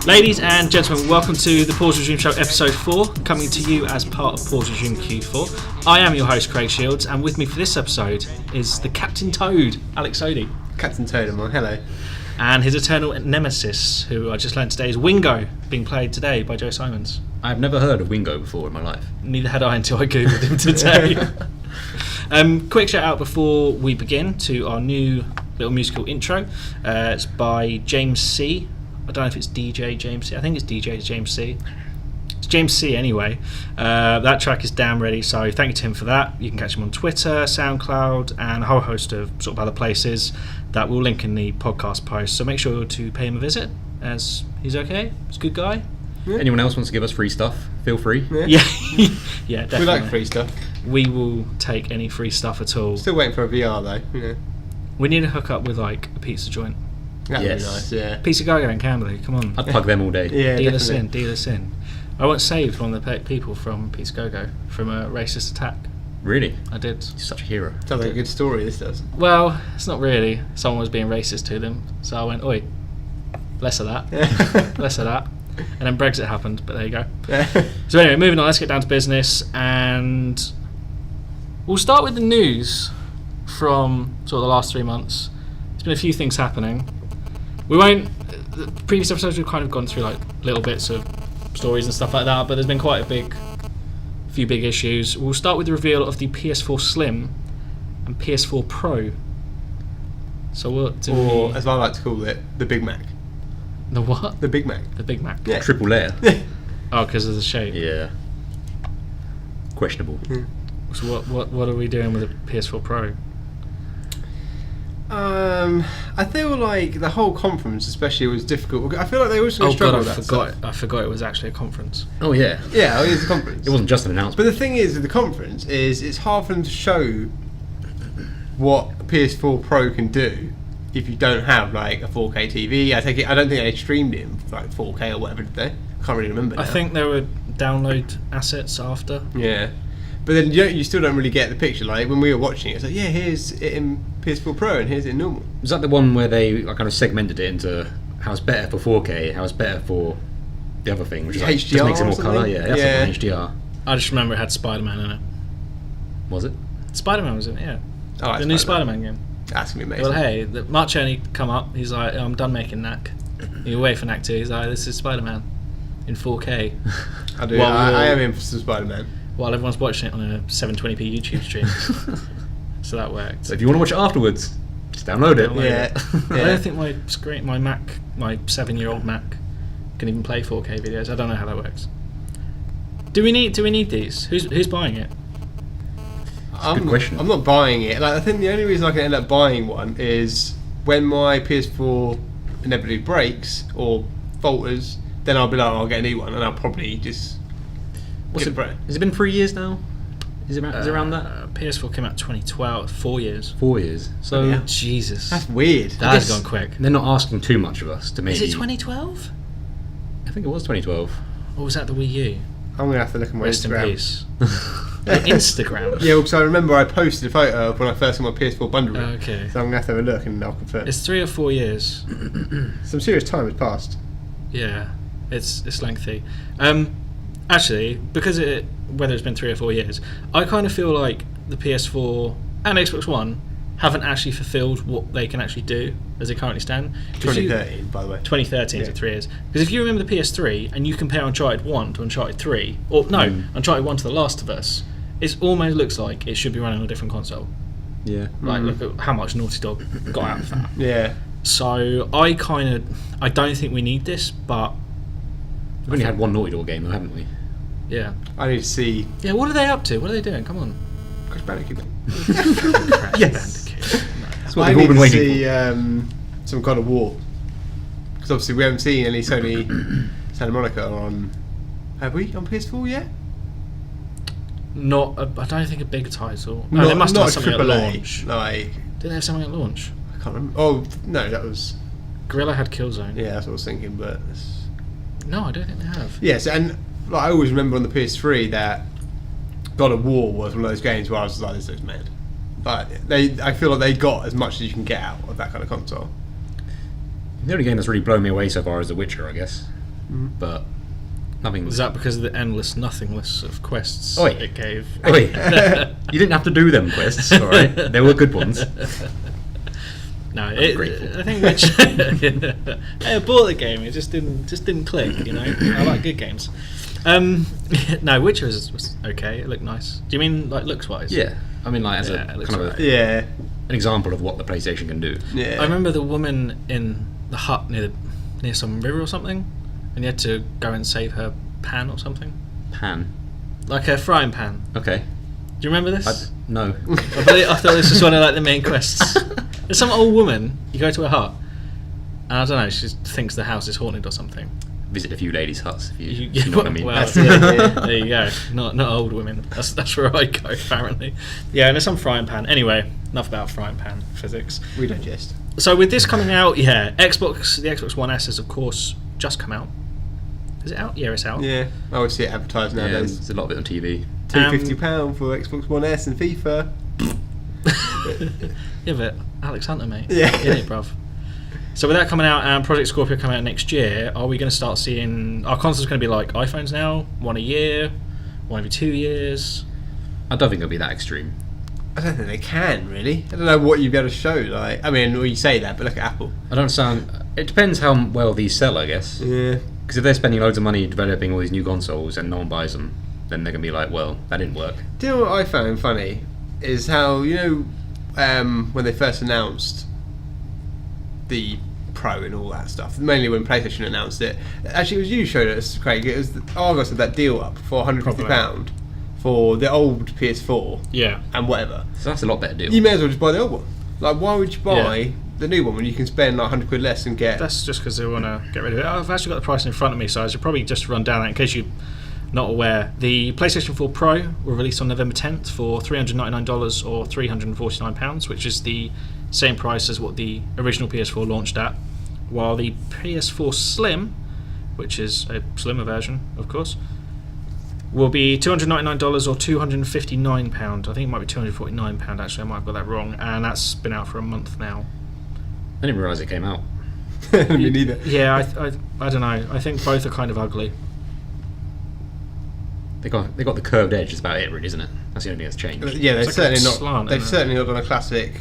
Ladies and gentlemen, welcome to the Pause Resume Show episode 4, coming to you as part of Pause Resume Q4. I am your host, Craig Shields, and with me for this episode is the Captain Toad, Alex Sodi. Captain Toad, am I? Hello. And his eternal nemesis, who I just learned today, is Wingo, being played today by Joe Simons. I've never heard of Wingo before in my life. Neither had I until I googled him today. Quick shout out before we begin to our new little musical intro. It's by James C. I don't know if it's DJ James C. I think it's DJ James C. It's James C anyway. That track is damn ready, so thank you to him for that. You can catch him on Twitter, SoundCloud, and a whole host of sort of other places that we'll link in the podcast post. So make sure to pay him a visit, as he's okay. He's a good guy. Yeah. Anyone else wants to give us free stuff? Feel free. Yeah, yeah, definitely. We like free stuff. We will take any free stuff at all. Still waiting for a VR though. You know. We need to hook up with like a pizza joint. That'd be nice, yeah. Pizza Go-Go in Camberley, come on. I'd plug them all day. Yeah, deal us in. I once saved one of the people from Pizza Go-Go from a racist attack. Really? I did. You're such a hero. Sounds like a good story, this does. Well, it's not really. Someone was being racist to them, so I went, oi, less of that. Less of that. And then Brexit happened, but there you go. So anyway, moving on, let's get down to business, and we'll start with the news from sort of the last 3 months. There's been a few things happening. We won't. The previous episodes we've kind of gone through like little bits of stories and stuff like that, but there's been quite a few big issues. We'll start with the reveal of the PS4 Slim and PS4 Pro. So what do or, as I like to call it, the Big Mac. The what? The Big Mac. The Big Mac. Yeah. Triple layer. Oh, because of the shape. Yeah. Questionable. So what are we doing with the PS4 Pro? I feel like the whole conference especially was difficult. I feel like they also struggled with that stuff. I forgot it was actually a conference. Oh yeah. Yeah, it was a conference. It wasn't just an announcement. But the thing is with the conference is it's hard for them to show what a PS4 Pro can do if you don't have like a 4K TV. I don't think they streamed it in like 4K or whatever, did they? I can't really remember now. I think there were download assets after. Yeah. But then you still don't really get the picture. Like when we were watching it, it's like, yeah, here's it in PS4 Pro and here's it in normal. Was that the one where they kind of segmented it into how it's better for 4K, how it's better for the other thing, which is like, HDR just makes it more colour? Yeah, that's yeah. like HDR. I just remember it had Spider-Man in it. Was it? Spider-Man was in it, yeah. Oh, the new Spider-Man game. That's going to be amazing. Well, hey, Mark Cherney come up, he's like, I'm done making NAC. You're away for NAC 2. He's like, this is Spider-Man in 4K. I do. I am in for some Spider-Man. While everyone's watching it on a 720p YouTube stream. So that worked. So if you want to watch it afterwards, just download it. Yeah. I don't think my Mac, my 7-year-old Mac, can even play 4K videos. I don't know how that works. Do we need these? Who's buying it? Good question. I'm not buying it. Like, I think the only reason I can end up buying one is when my PS4 inevitably breaks or falters, then I'll be like, I'll get a new one, and I'll probably just. Has it been 3 years now? Is it around that? PS4 came out 2012, 4 years. 4 years. So yeah. Jesus, that's weird. That has gone quick. They're not asking too much of us to maybe. Is it 2012? I think it was 2012. Or was that the Wii U? I'm gonna have to look at my Rest Instagram. in peace. Instagram. Yeah, because I remember I posted a photo of when I first got my PS4 bundle. Okay. So I'm gonna have to have a look and I'll confirm. It's 3 or 4 years. Some serious time has passed. Yeah, it's lengthy. Actually, because whether it's been 3 or 4 years, I kind of feel like the PS4 and Xbox One haven't actually fulfilled what they can actually do as they currently stand. 2013, by the way. 2013, so 3 years. Because if you remember the PS3 and you compare Uncharted 1 to Uncharted 3, or no, Uncharted 1 to The Last of Us, it almost looks like it should be running on a different console. Yeah. Like, look at how much Naughty Dog got out of that. Yeah. So I don't think we need this, but we've only had one Naughty Dog game, though, haven't we? Yeah. I need to see. Yeah, what are they up to? What are they doing? Come on. Crash Bandicoot. Yes. That's what we've all been waiting for. Some God of War. Because obviously we haven't seen any Sony Santa Monica on. Have we on PS4 yet? I don't think a big title. No, they must have something at launch. Like, Did they have something at launch? I I can't remember. Oh no, that was Gorilla had Killzone. yeah. That's what I was thinking, but No, I don't think they have. yes, and like, I always remember on the PS3 that God of War was one of those games where I was like, this looks mad. But I feel like they got as much as you can get out of that kind of console. The only game that's really blown me away so far is The Witcher, I guess. But nothing. Is that because of the endless nothingness of quests Oi. it gave? Oi, you didn't have to do them quests, all right? They were good ones. No, grateful. I think Witcher. I bought the game. It just didn't click. You know, I like good games. No, Witcher was okay. It looked nice. Do you mean like looks wise? Yeah, I mean, like as Yeah, it a looks kind of alright. Yeah, an example of what the PlayStation can do. yeah. I remember the woman in the hut near some river or something, and you had to go and save her pan or something, Pan. like a frying pan. Okay. Do you remember this? No. I thought this was one of like the main quests. There's some old woman. You go to her hut, and I don't know. She just thinks the house is haunted or something. Visit a few ladies' huts if you know what I mean. Well, That's it, yeah. there you go. Not old women. That's where I go apparently. Yeah, and there's some frying pan. Anyway, enough about frying pan physics. We digest. So with this coming out, yeah, the Xbox One S has of course just come out. Is it out? Yeah, it's out. Yeah, I always see it advertised Yeah, nowadays. there's a lot of it on TV. £250 for Xbox One S and FIFA. Yeah, but Alex Hunter, mate. Yeah. Get it, bruv. So with that coming out and Project Scorpio coming out next year, are we going to start seeing our consoles going to be like iPhones now? One a year, one every 2 years? I don't think it'll be that extreme. I don't think they can really. I don't know what you'd be able to show. Like, I mean, well, you say that, but look at Apple. I don't sound. It depends how well these sell, I guess. Yeah. Because if they're spending loads of money developing all these new consoles and no one buys them, then they're gonna be like, well, that didn't work. Do you know what I found funny is how when they first announced the Pro and all that stuff, mainly when PlayStation announced it. Actually, it was you showed us, Craig. It was Argos had that deal up for £150 for the old PS4 Yeah. and whatever. So that's a lot better deal. You may as well just buy the old one. Like, why would you buy Yeah. the new one when you can spend like £100 less and get? That's just because they want to get rid of it. I've actually got the price in front of me, so I should probably just run down that in case you're not aware. The PlayStation 4 Pro will release on November 10th for $399 or £349, which is the same price as what the original PS4 launched at, while the PS4 Slim, which is a slimmer version, of course, will be $299 or £259. I think it might be £249 actually. I might have got that wrong, and that's been out for a month now. I didn't realise it came out. Me neither. Yeah, I don't know. I think both are kind of ugly. They got the curved edge. Is about it, really, isn't it? That's the only thing that's changed. Yeah, they've It's like a certainly not. slant, They've isn't it? certainly not done a classic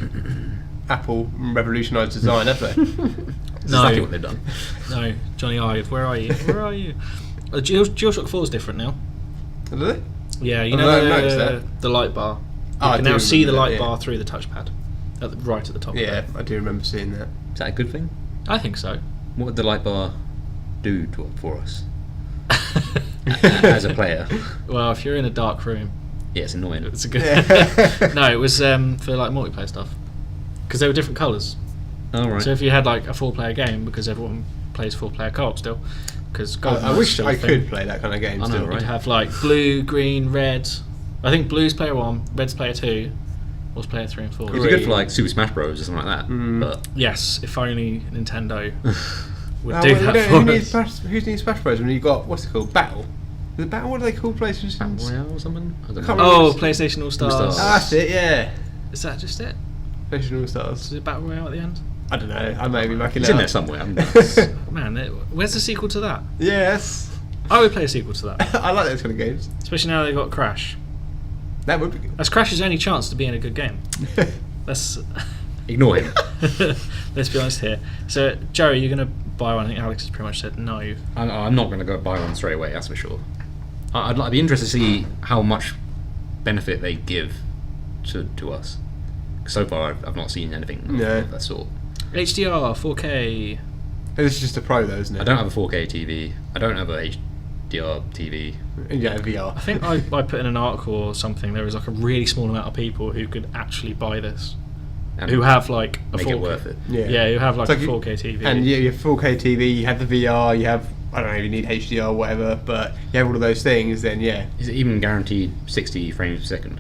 Apple revolutionised design, have they? That's No. exactly what they've done. No, Johnny Ive, where are you? Where are you? DualShock 4 is different now. Do they? Yeah, you I've know not noticed that. the light bar. You Oh, I can do now see the remember light that, yeah. bar through the touchpad, right at the top. Yeah, Of it. I do remember seeing that. Is that a good thing? I think so. What would the light bar do for us as a player? Well, if you're in a dark room, Yeah, it's annoying. it's a good. Yeah. No, it was for like multiplayer stuff, because they were different colours. All right. So if you had like a 4-player game, because everyone plays 4-player co-op still, because I wish I could play that kind of game I know, still. right? You'd have like blue, green, red. I think blue's player 1, red's player 2, was player 3 and 4. It'd be good for like Super Smash Bros or something like that. Mm. But Yes, if only Nintendo would Oh, do well, that who for needs us. Who needs Smash Bros when you got what's it called? Battle. Is it Battle? What do they call PlayStation? Battle Royale or something? I don't Can't know. remember. Oh, PlayStation All Stars. All-Stars. Ah, that's it. Yeah, Is that just it? PlayStation All Is Stars. it Battle Royale at the end? I don't know. I may be making It's it in up. there somewhere. Man, where's the sequel to that? Yes, I would play a sequel to that, I like those kind of games. especially now they've got Crash. That would be good. That's Crash's only chance to be in a good game. That's Ignore him. let's be honest here. So, Joey, you're gonna buy one? I think Alex has pretty much said no. I'm not going to go buy one straight away. That's for sure. I'd be interested to see how much benefit they give to us. So far, I've not seen anything No. of that sort. HDR, 4K. This is just a Pro though, isn't it? I don't have a 4K TV. I don't have a HDR TV. Yeah, VR. I think I put in an article or something. There is like a really small amount of people who could actually buy this, And who have like a make 4K. it worth it. Yeah. Who have like It's a like 4K TV. And you have 4K TV. You have the VR. You have I don't know if you need HDR or whatever, but you have all of those things. Then yeah, Is it even guaranteed 60 frames per second?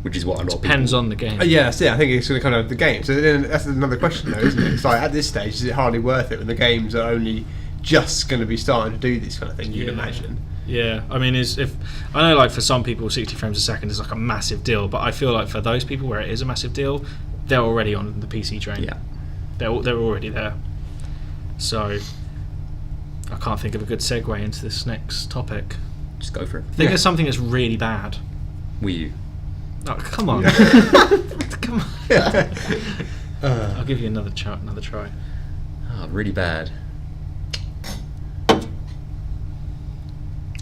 which is what a lot of Depends people... on the game. Yeah, that's it. I think it's going to kind of the game. So then that's another question, though, isn't it? It's like at this stage, is it hardly worth it when the games are only just going to be starting to do this kind of thing? You'd imagine. Yeah, I mean, I know, like for some people, 60 frames a second is like a massive deal, but I feel like for those people where it is a massive deal, they're already on the PC train. Yeah. They're already there. So I can't think of a good segue into this next topic. Just go for it. I think there's something that's really bad. Wii U. Oh, come on. Come on. I'll give you another try. Oh, really bad.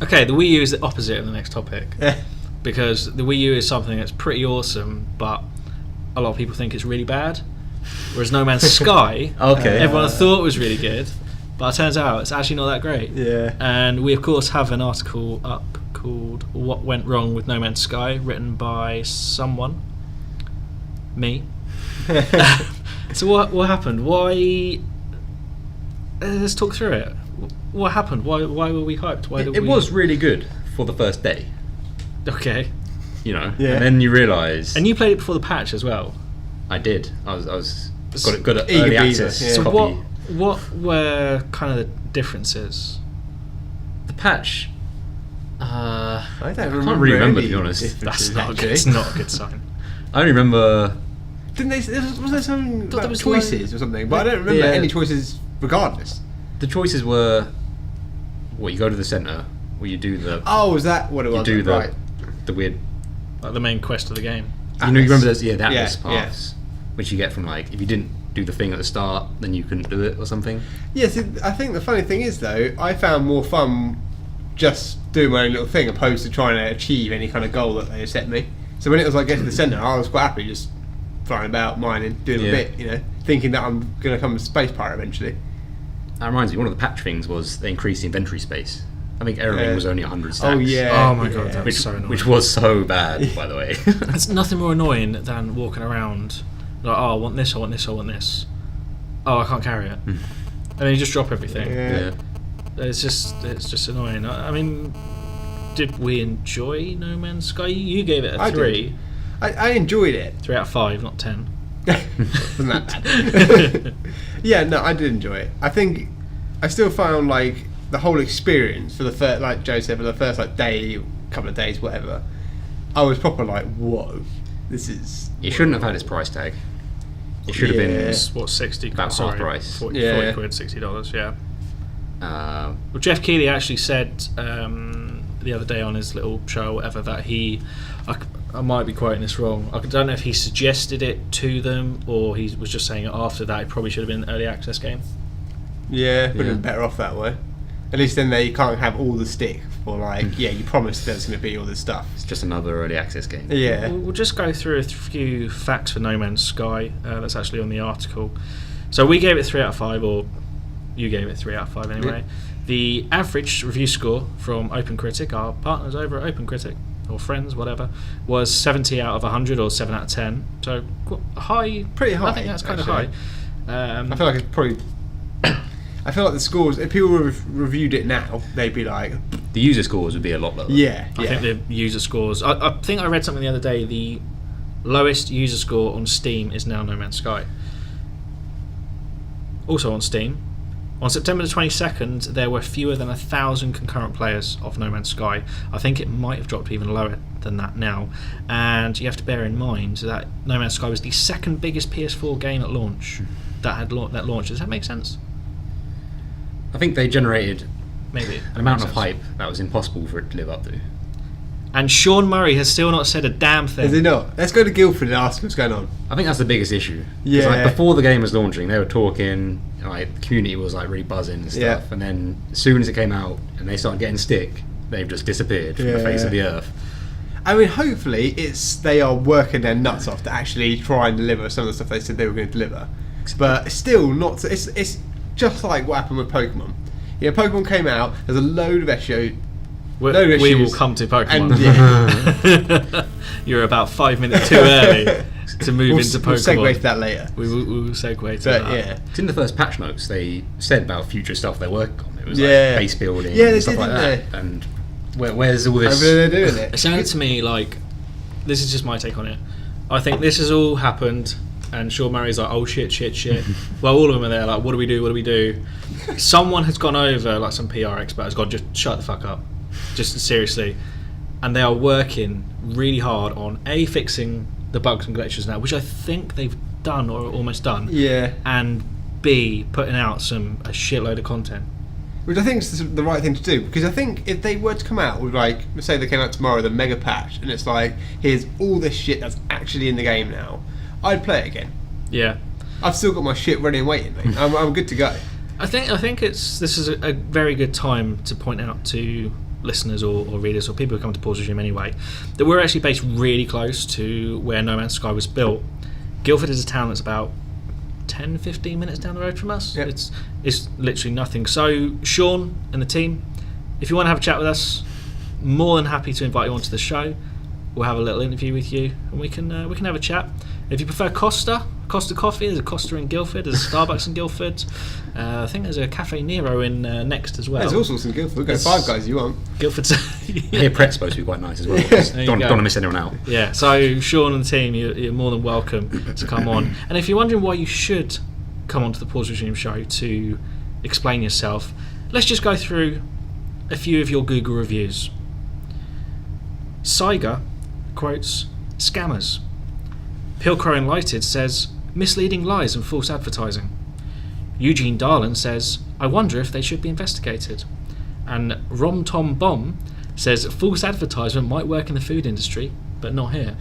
Okay, the Wii U is the opposite of the next topic. Because the Wii U is something that's pretty awesome, but a lot of people think it's really bad. Whereas No Man's Sky, everyone thought was really good, but it turns out it's actually not that great. Yeah. And we, of course, have an article up called What Went Wrong with No Man's Sky, written by someone. Me. So what happened? Why... let's talk through it. What happened? Why were we hyped? It was really good for the first day. Okay. You know, Yeah. and then you realise... And you played it before the patch as well. I did. I was got an Eager early beaver, access yeah. So copy. what were kind of the differences? The patch... I don't can't really remember, to be honest. That's differences, not actually. it's not a good sign. I only remember... Didn't they? Was there something Thought about there was choices or something? But I don't remember Yeah. any choices regardless. The choices were... Well, you go to the centre, or you do the... Oh, is that what it you was? do the, right. the weird... Like the main quest of the game. You know, you remember those, the Yeah, Atlas yeah. paths, which you get from, like, if you didn't do the thing at the start, then you couldn't do it or something. Yes, I think the funny thing is though, I found more fun just doing my own little thing opposed to trying to achieve any kind of goal that they set me. So when it was like get to the centre, I was quite happy just flying about, mining, doing a bit, you know, thinking that I'm going to become a space pirate eventually. That reminds me, one of the patch things was they increased the inventory space. I think everything was only 100 stacks. Oh yeah. Oh my god, that was so annoying. Which was so bad, by the way. It's nothing more annoying than walking around like, oh, I want this, I want this, I want this. Oh, I can't carry it. And then you just drop everything. Yeah. It's just annoying. I mean, did we enjoy No Man's Sky? You gave it a I 3. did. I enjoyed it. 3 out of 5, not 10. Wasn't that bad? Yeah, no, I did enjoy it. I think I still found like the whole experience for the first, like Joe said, for the first like day, couple of days, whatever. I was proper like, whoa, this is. It shouldn't have had its price tag. It should have been... It's what, 60? About sorry, half price. 40 Yeah. quid, $60, yeah. Uh, Well, Jeff Keighley actually said the other day on his little show or whatever that I might be quoting this wrong. I don't know if he suggested it to them or he was just saying it after that. It probably should have been an early access game. Yeah, would have Yeah. been better off that way. At least then they can't have all the stick for like, yeah, you promised there's going to be all this stuff. it's just another early access game. Yeah. We'll just go through a few facts for No Man's Sky. That's actually on the article. So we gave it 3 out of 5, or you gave it 3 out of 5 anyway. Yeah. The average review score from OpenCritic, our partners over at OpenCritic, or friends, whatever, was 70 out of 100 or 7 out of 10. So high. Pretty high, I think that's kind of high. actually. I feel like it's probably. I feel like the scores, if people reviewed it now, they'd be like, The user scores would be a lot lower. yeah, I yeah. think the user scores. I think I read something the other day. The lowest user score on Steam is now No Man's Sky. Also on Steam, on September the 22nd, there were fewer than 1,000 concurrent players of No Man's Sky. I think it might have dropped even lower than that now. And you have to bear in mind that No Man's Sky was the second biggest PS4 game at launch that launched. Does that make sense? I think they generated Maybe. an amount of hype that was impossible for it to live up to. And Sean Murray has still not said a damn thing. Is it not? Let's go to Guildford and ask what's going on. I think that's the biggest issue. 'Cause, Yeah. Like, before the game was launching, they were talking, like, the community was like really buzzing and stuff. Yeah. And then as soon as it came out and they started getting stick, they've just disappeared from the face of the earth. I mean, hopefully they are working their nuts off to actually try and deliver some of the stuff they said they were going to deliver. But still, not. It's just like what happened with Pokemon. Yeah, Pokemon came out. There's a load of issues. We issues. will come to Pokemon. And, yeah. You're about 5 minutes too early to move into Pokemon. We'll segue to that later. We will segue to But that. yeah. It's in the first patch notes, they said about future stuff they're working on. It was Yeah. like base building Yeah, they and stuff did, like didn't that. And where's all this? Hopefully they're doing It it. sounded to me like this is just my take on it. I think this has all happened, and Sean Murray's like, oh shit. Well, all of them are there like, what do we do? Someone has gone over, like some PR expert has gone, just shut the fuck up. Just seriously. And they are working really hard on A, fixing the bugs and glitches now, which I think they've done or almost done. Yeah. And B, putting out a shitload of content. Which I think is the right thing to do, because I think if they were to come out with, like, let's say they came out tomorrow with a mega patch, and it's like, here's all this shit that's actually in the game now, I'd play it again. Yeah. I've still got my shit ready and waiting, mate. I'm good to go. I think this is a very good time to point out to listeners or readers or people who come to Pause Regime anyway, that we're actually based really close to where No Man's Sky was built. Guildford is a town that's about 10-15 minutes down the road from us. Yep. It's literally nothing. So Sean and the team, if you want to have a chat with us, more than happy to invite you onto the show. We'll have a little interview with you, and we can have a chat. If you prefer Costa Coffee, there's a Costa in Guildford, there's a Starbucks in Guildford. I think there's a Cafe Nero in Next as well. There's all sorts in Guildford. We'll go Five Guys if you want. Guildford's. I hear Pret's supposed to be quite nice as well. Don't want to miss anyone out. Yeah, so Sean and the team, you're more than welcome to come on. And if you're wondering why you should come onto the Pause Regime show to explain yourself, let's just go through a few of your Google reviews. Saiga quotes scammers. Pilcrow Enlighted says misleading lies and false advertising. Eugene Darlin says, I wonder if they should be investigated. And Rom Tom Bomb says false advertisement might work in the food industry, but not here.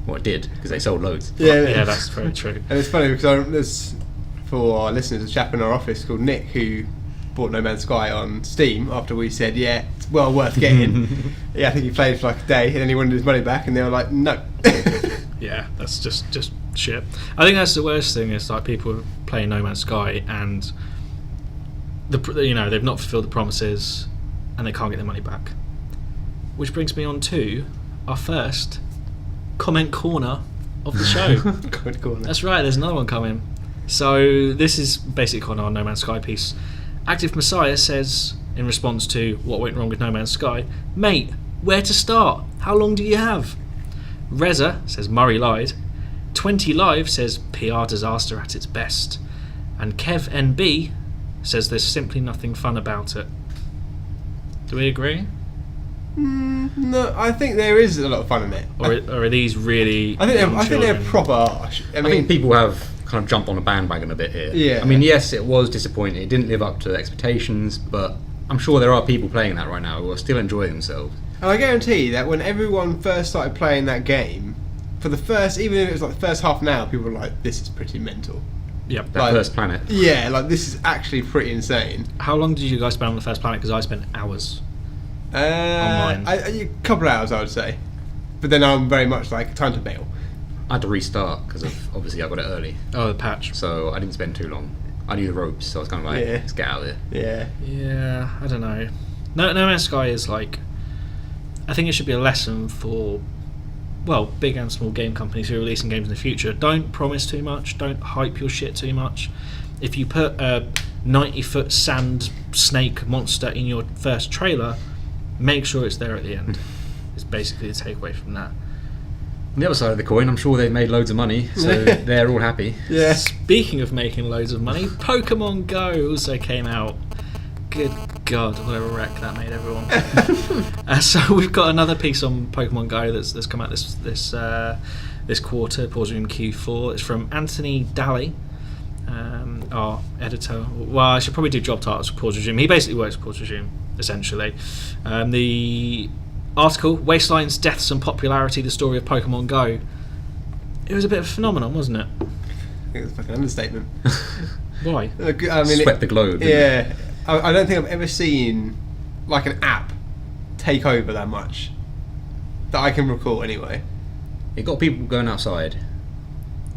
Well, it did, because they sold loads. Yeah, that's very true. And it's funny because there's, for our listeners, a chap in our office called Nick who bought No Man's Sky on Steam after we said, yeah, it's well worth getting. Yeah, I think he played for like a day and then he wanted his money back and they were like, no. Yeah, that's just shit. I think that's the worst thing, is like people playing No Man's Sky and they've not fulfilled the promises and they can't get their money back. Which brings me on to our first comment corner of the show. Comment corner. That's right, there's another one coming. So this is basically on our No Man's Sky piece. Active Messiah says, in response to what went wrong with No Man's Sky, mate, where to start? How long do you have? Reza says Murray lied. 20 Live says PR disaster at its best. And Kev NB says there's simply nothing fun about it. Do we agree? No, I think there is a lot of fun in it. Or are these really? I think they're proper harsh. I think people have kind of jumped on a bandwagon a bit here. Yeah. I mean, yes, it was disappointing. It didn't live up to expectations, but I'm sure there are people playing that right now who are still enjoying themselves. And I guarantee that when everyone first started playing that game, for the first, even if it was like the first half an hour, people were like, this is pretty mental. Yep. That first planet. Yeah, like this is actually pretty insane. How long did you guys spend on the first planet? Because I spent hours. Online. A couple of hours, I would say. But then I'm very much like, time to bail. I had to restart because of, obviously I got it early. Oh, the patch. So I didn't spend too long. I knew the ropes, so I was kind of like, let's get out of Yeah. here. Yeah, I don't know. No Man's Sky is like, I think it should be a lesson for, well, big and small game companies who are releasing games in the future. Don't promise too much. Don't hype your shit too much. If you put a 90-foot sand snake monster in your first trailer, make sure it's there at the end. It's basically the takeaway from that. On the other side of the coin, I'm sure they've made loads of money, so they're all happy. Yeah. Speaking of making loads of money, Pokemon Go also came out. Good God, what a wreck that made everyone. So we've got another piece on Pokemon Go that's come out this quarter, Pause Room Q4. It's from Anthony Daly, our editor. Well, I should probably do job titles for Pause Regime. He basically works for Pause Regime, essentially. The article, Wasteland's Deaths and Popularity, the Story of Pokemon Go. It was a bit of a phenomenon, wasn't it? I think it's a fucking understatement. Why? I mean, Swept the globe. Yeah. I don't think I've ever seen like an app take over that much. That I can recall anyway. It got people going outside.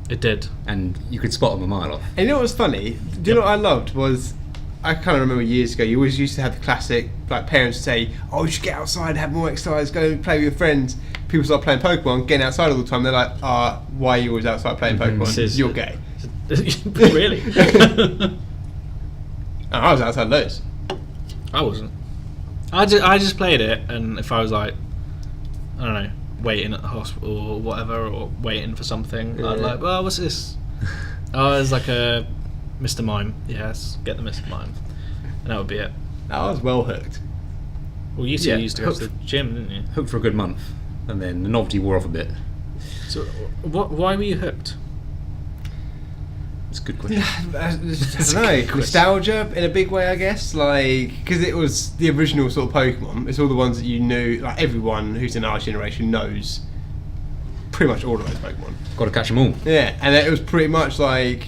It did. And you could spot them a mile off. And you know what was funny? Do you know what I loved was, I kind of remember years ago, you always used to have the classic, like parents say, oh, you should get outside, have more exercise, go play with your friends. People start playing Pokemon, getting outside all the time, they're like, why are you always outside playing Pokemon? You're gay. Really? I was outside loads. I wasn't. I just played it, and if I was like, I don't know, waiting at the hospital or whatever, or waiting for something. Yeah. I'd like, well, what's this? Oh, it's like a Mr. Mime. Yes, get the Mr. Mime, and that would be it. I was well hooked. Well, you two used to go to the gym, didn't you? Hooked for a good month, and then the novelty wore off a bit. So, why were you hooked? It's a good question. I don't know, nostalgia in a big way, I guess. Like, because it was the original sort of Pokemon. It's all the ones that you knew. Like everyone who's in our generation knows pretty much all of those Pokemon. Got to catch them all. Yeah, and it was pretty much like,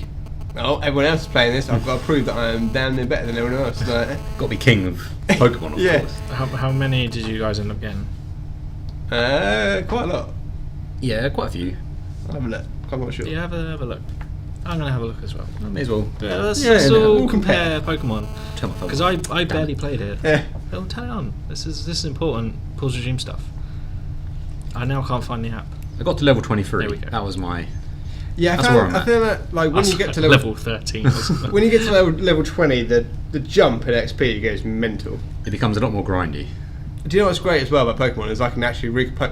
well, everyone else is playing this. I've got to prove that I am damn near better than everyone else. Like, Got to be king of Pokemon, of Yeah. course. How many did you guys end up getting? quite a lot. Yeah, quite a few. I'll have a look. I'm not sure. Yeah, have a look. I'm gonna have a look as well. I may as well. Yeah, let's no, all we'll compare Pokemon, Tell my phone. because I barely played it. Yeah. Oh, turn it on. This is important. Pause regime stuff. I now can't find the app. I got to level 23. There we go. That was my. Yeah, That's where I'm I at. feel that like when That's you get to like level, level 13 or something. when you get to level 20, the jump in XP goes mental. It becomes a lot more grindy. Do you know what's great as well about Pokemon is I can actually reach the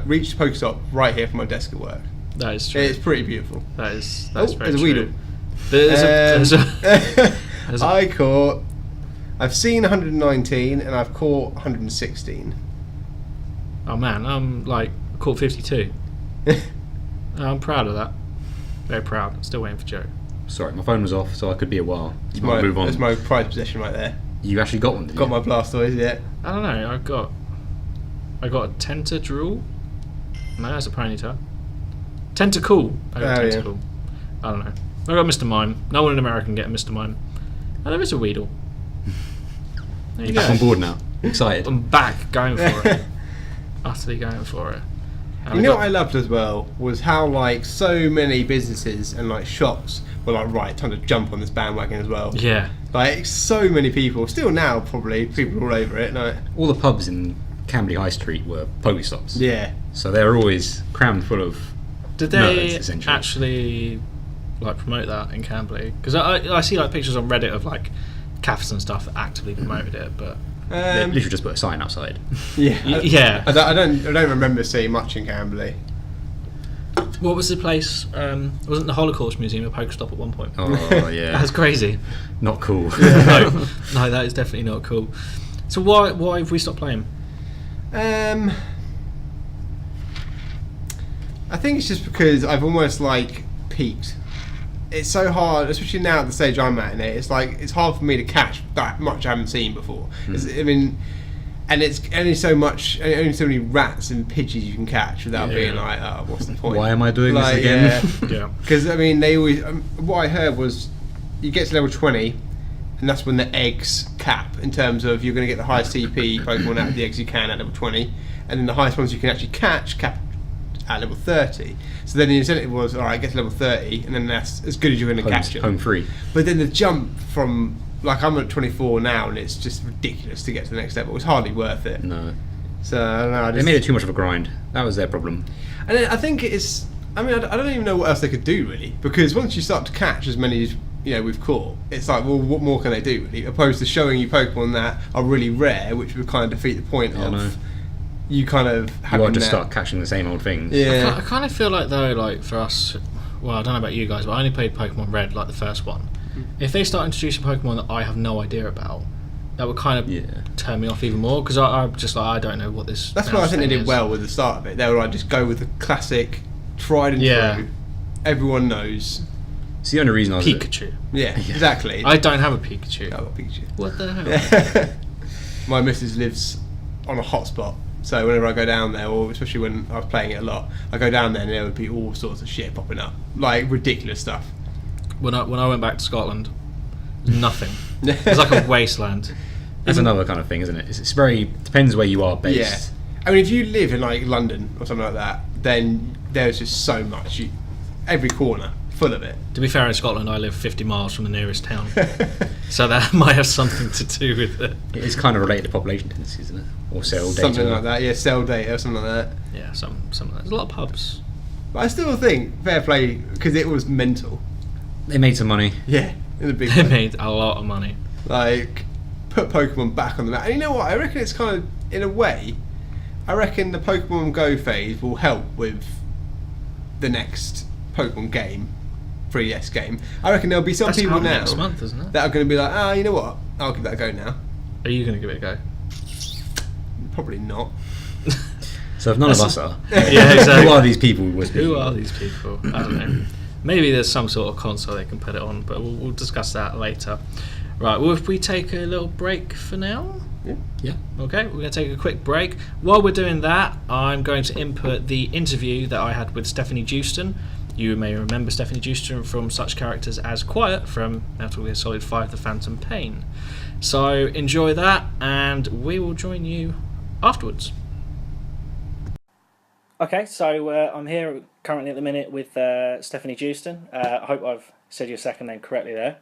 Pokestop right here from my desk at work. That is true. It's pretty beautiful. That's Oh, very there's a true. Weedle. There's a I caught. I've seen 119 and I've caught 116. oh man, I'm like caught 52. I'm proud of that. Very proud. Still waiting for Joe. Sorry, my phone was off, so I could be a while. You That's might move on. That's my prized possession right there. You actually got one, did Got you? my Blastoise, yeah. I don't know. I got a Tentadruel. No, that's a Ponyta. Tentacool. I got Oh, yeah. Tentacool. I don't know. I got Mr. Mime. No one in America can get a Mr. Mime. And there is a Weedle. There you You're back on go. board now. Excited. I'm back going for it. Utterly going for it. And You I know got- what I loved as well was how like so many businesses and like shops were like, right, time to jump on this bandwagon as well. Yeah. Like so many people, still now probably people are all over it. Like, All the pubs in Camberley High Street were Pokestops. yeah, So they were always crammed full of. Did nerds, they essentially. actually like promote that in Camberley? Because I see like pictures on Reddit of like cafes and stuff that actively promoted it, but They literally just put a sign outside. yeah, yeah. I don't remember seeing much in Camberley. What was the place? Wasn't the Holocaust Museum a Pokestop at one point? Oh, yeah. That's crazy. Not cool. no, that is definitely not cool. So why have we stopped playing? I think it's just because I've almost like peaked. It's so hard, especially now at the stage I'm at in it. It's like it's hard for me to catch that much I haven't seen before. I mean, and it's only so many rats and pidgeys you can catch without Yeah. being like, oh, what's the point? Why am I doing Like, this again? Yeah. Because I mean, they always. What I heard was, you get to level 20, and that's when the eggs cap in terms of you're going to get the highest CP Pokemon out of the eggs you can at level 20, and then the highest ones you can actually catch cap at level 30. So then the incentive was, all right, get to level 30, and then that's as good as you're going to catch them. Home free. But then the jump from, like, I'm at 24 now, and it's just ridiculous to get to the next level. It's hardly worth it. No. So I don't know. I They just, made it too much of a grind. That was their problem. and I think it's. I mean, I don't even know what else they could do really, because once you start to catch as many as we've caught, it's like, well, what more can they do really? Opposed to showing you Pokemon that are really rare, which would kind of defeat the point Yeah, I of know. you kind of You having got to just that. start catching the same old things. Yeah. I kind of feel like though, like for us, well, I don't know about you guys, but I only played Pokemon Red, like the first one. If they start introducing Pokemon that I have no idea about, that would kind of Yeah. turn me off even more, because I'm just like, I don't know what this. That's what I mouse think they thing did is. well with the start of it. They were like, just go with the classic, tried and Yeah. true. Everyone knows. It's the only reason I was. Pikachu. Yeah, Yeah. exactly. I don't have a Pikachu. Oh, Pikachu. What the hell? My missus lives on a hotspot, so whenever I go down there, or especially when I was playing it a lot, I go down there and there would be all sorts of shit popping up, like ridiculous stuff. When I went back to Scotland, nothing. It's like a wasteland. That's another kind of thing, isn't it? It's very. Depends where you are based. Yeah, I mean, if you live in like London or something like that, then there's just so much. Every corner full of it. To be fair, in Scotland, I live 50 miles from the nearest town, so that might have something to do with it. It is kind of related to population tendencies, isn't it? Or cell data. Something like that. Yeah, cell data or something like that. Yeah, some of that. There's a lot of pubs. But I still think fair play because it was mental. They made some money. Yeah, in a big They way. made a lot of money. Like, put Pokemon back on the map. And you know what? I reckon it's kind of, in a way, I reckon the Pokemon Go phase will help with the next Pokemon game, 3DS game. I reckon there'll be some That's people out now next month, isn't it? that are going to be like, you know what? I'll give that a go now. Are you going to give it a go? Probably not. So if none of us are, Yeah, exactly. who are these people we're speaking Who are of? these people? I don't know. Maybe there's some sort of console they can put it on, but we'll discuss that later. Right, well, if we take a little break for now? Yeah. Okay, we're going to take a quick break. While we're doing that, I'm going to input the interview that I had with Stefanie Joosten. You may remember Stefanie Joosten from such characters as Quiet from Metal Gear Solid 5 The Phantom Pain. So enjoy that, and we will join you afterwards. Okay, so I'm here currently at the minute with Stefanie Joosten. I hope I've said your second name correctly there.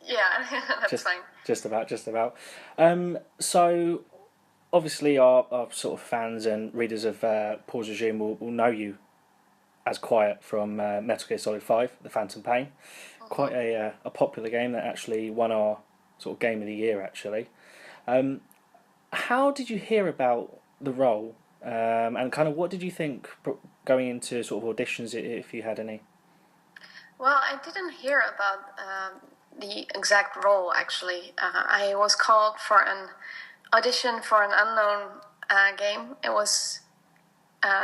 Yeah, that's fine. Just about. So, obviously, our sort of fans and readers of Pause Resume will know you as Quiet from Metal Gear Solid 5, The Phantom Pain. Mm-hmm. Quite a popular game that actually won our sort of Game of the Year, actually. How did you hear about the role? And kind of what did you think going into sort of auditions, if you had any? Well, I didn't hear about the exact role, actually. I was called for an audition for an unknown game. It was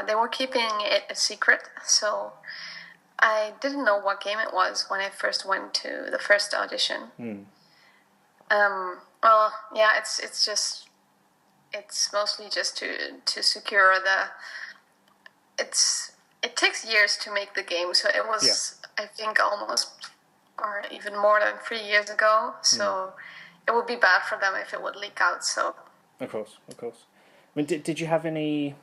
they were keeping it a secret, so I didn't know what game it was when I first went to the first audition. Well, yeah, it's mostly just to secure it takes years to make the game, so it was I think almost or even more than 3 years ago, so it would be bad for them if it would leak out. So of course. I mean, did you have any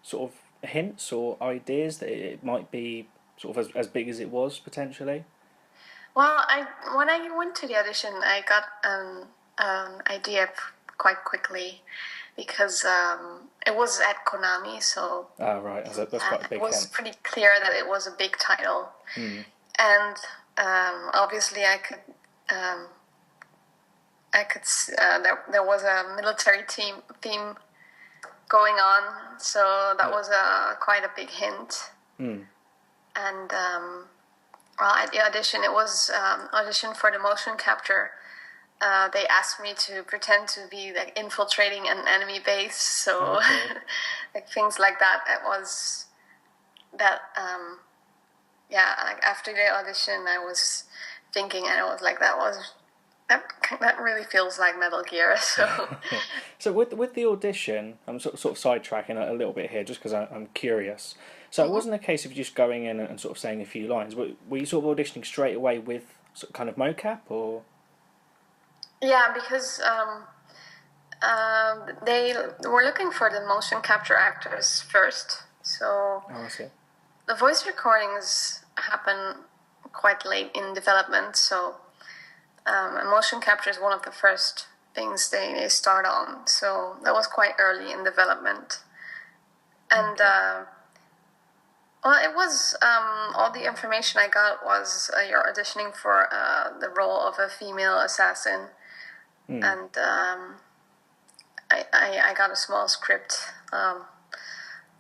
sort of hints or ideas that it might be sort of as big as it was potentially? Well, when I went to the audition, I got an idea quite quickly because it was at Konami, so right, that's quite a big it was hint. pretty clear that it was a big title, and obviously I could there was a military theme going on, so that was quite a big hint. And well, at the audition, it was audition for the motion capture. They asked me to pretend to be like infiltrating an enemy base, so like things like that. It was that like after the audition, I was thinking, and I was like, that really feels like Metal Gear. So So with the audition, I'm sort of sidetracking a little bit here, just because I'm curious. So it wasn't a case of just going in and sort of saying a few lines. Were you sort of auditioning straight away with sort of kind of mocap, or? Yeah, because they were looking for the motion capture actors first. So I see. the voice recordings happen quite late in development. So motion capture is one of the first things they start on. So that was quite early in development. And well, it was all the information I got was you're auditioning for the role of a female assassin. And I got a small script.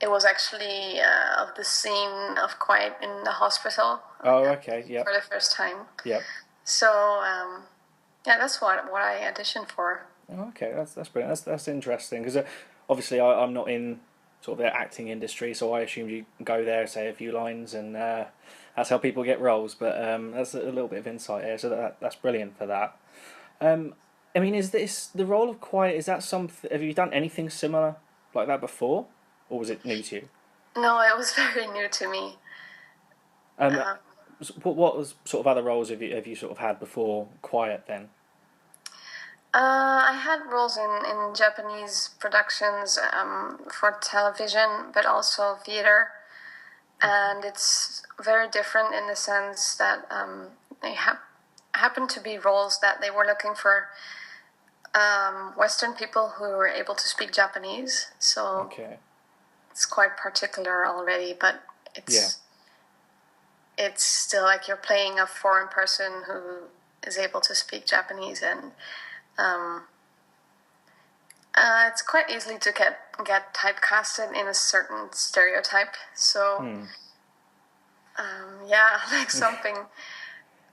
It was actually of the scene of Quiet in the hospital. Oh, okay, yeah. For the first time. Yep. So yeah, that's what I auditioned for. Oh, okay, that's brilliant. That's interesting, because obviously I'm not in sort of the acting industry, so I assumed you go there, say a few lines, and that's how people get roles. But that's a little bit of insight here, so that's brilliant for that. I mean, is this the role of Quiet? Is that something? Have you done anything similar like that before, or was it new to you? No, it was very new to me. What was sort of other roles have you sort of had before Quiet then? I had roles in Japanese productions for television, but also theater, and it's very different in the sense that they happen to be roles that they were looking for Western people who were able to speak Japanese. So it's quite particular already, but it's still like you're playing a foreign person who is able to speak Japanese, and It's quite easily to get typecasted in a certain stereotype. So, yeah, like something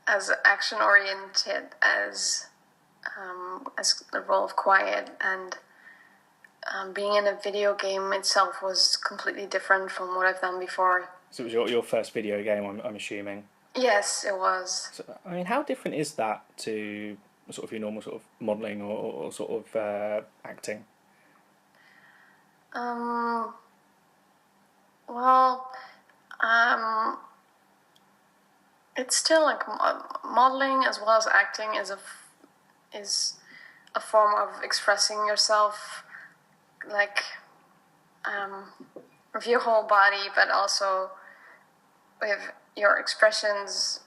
as action oriented as the role of Quiet, and being in a video game itself was completely different from what I've done before. So it was your first video game, I'm assuming. Yes, it was. So, I mean, how different is that to sort of your normal sort of modelling or sort of acting? Well, it's still like modeling as well as acting is a form of expressing yourself, like with your whole body, but also with your expressions.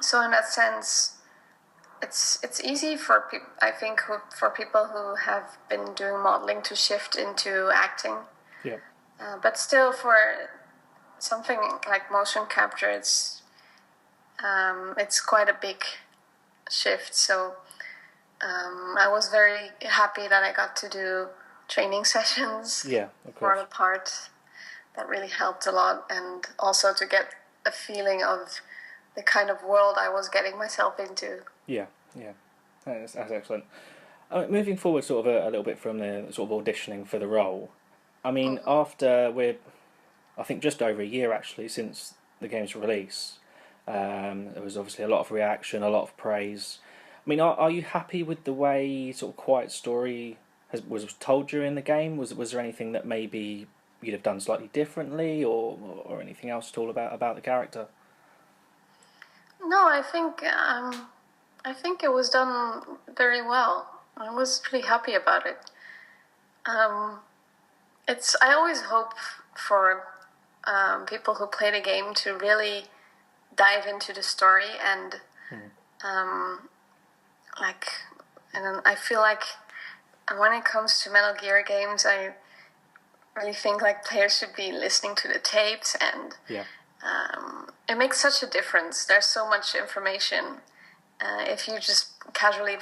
So in that sense, it's easy for I think for people who have been doing modeling to shift into acting. Yeah. But still, for something like motion capture, it's quite a big shift. So I was very happy that I got to do training sessions. Yeah, of for course. the part. That really helped a lot, and also to get a feeling of the kind of world I was getting myself into. Yeah. That's excellent. Moving forward sort of a little bit from the sort of auditioning for the role, I mean, after I think just over a year actually since the game's release, there was obviously a lot of reaction, a lot of praise. I mean, are you happy with the way sort of Quiet story was told during the game? Was there anything that maybe you'd have done slightly differently, or anything else at all about the character? No, I think it was done very well. I was pretty happy about it. I always hope for people who play the game to really dive into the story and and I feel like when it comes to Metal Gear games, I really think like players should be listening to the tapes, and it makes such a difference. There's so much information. If you just casually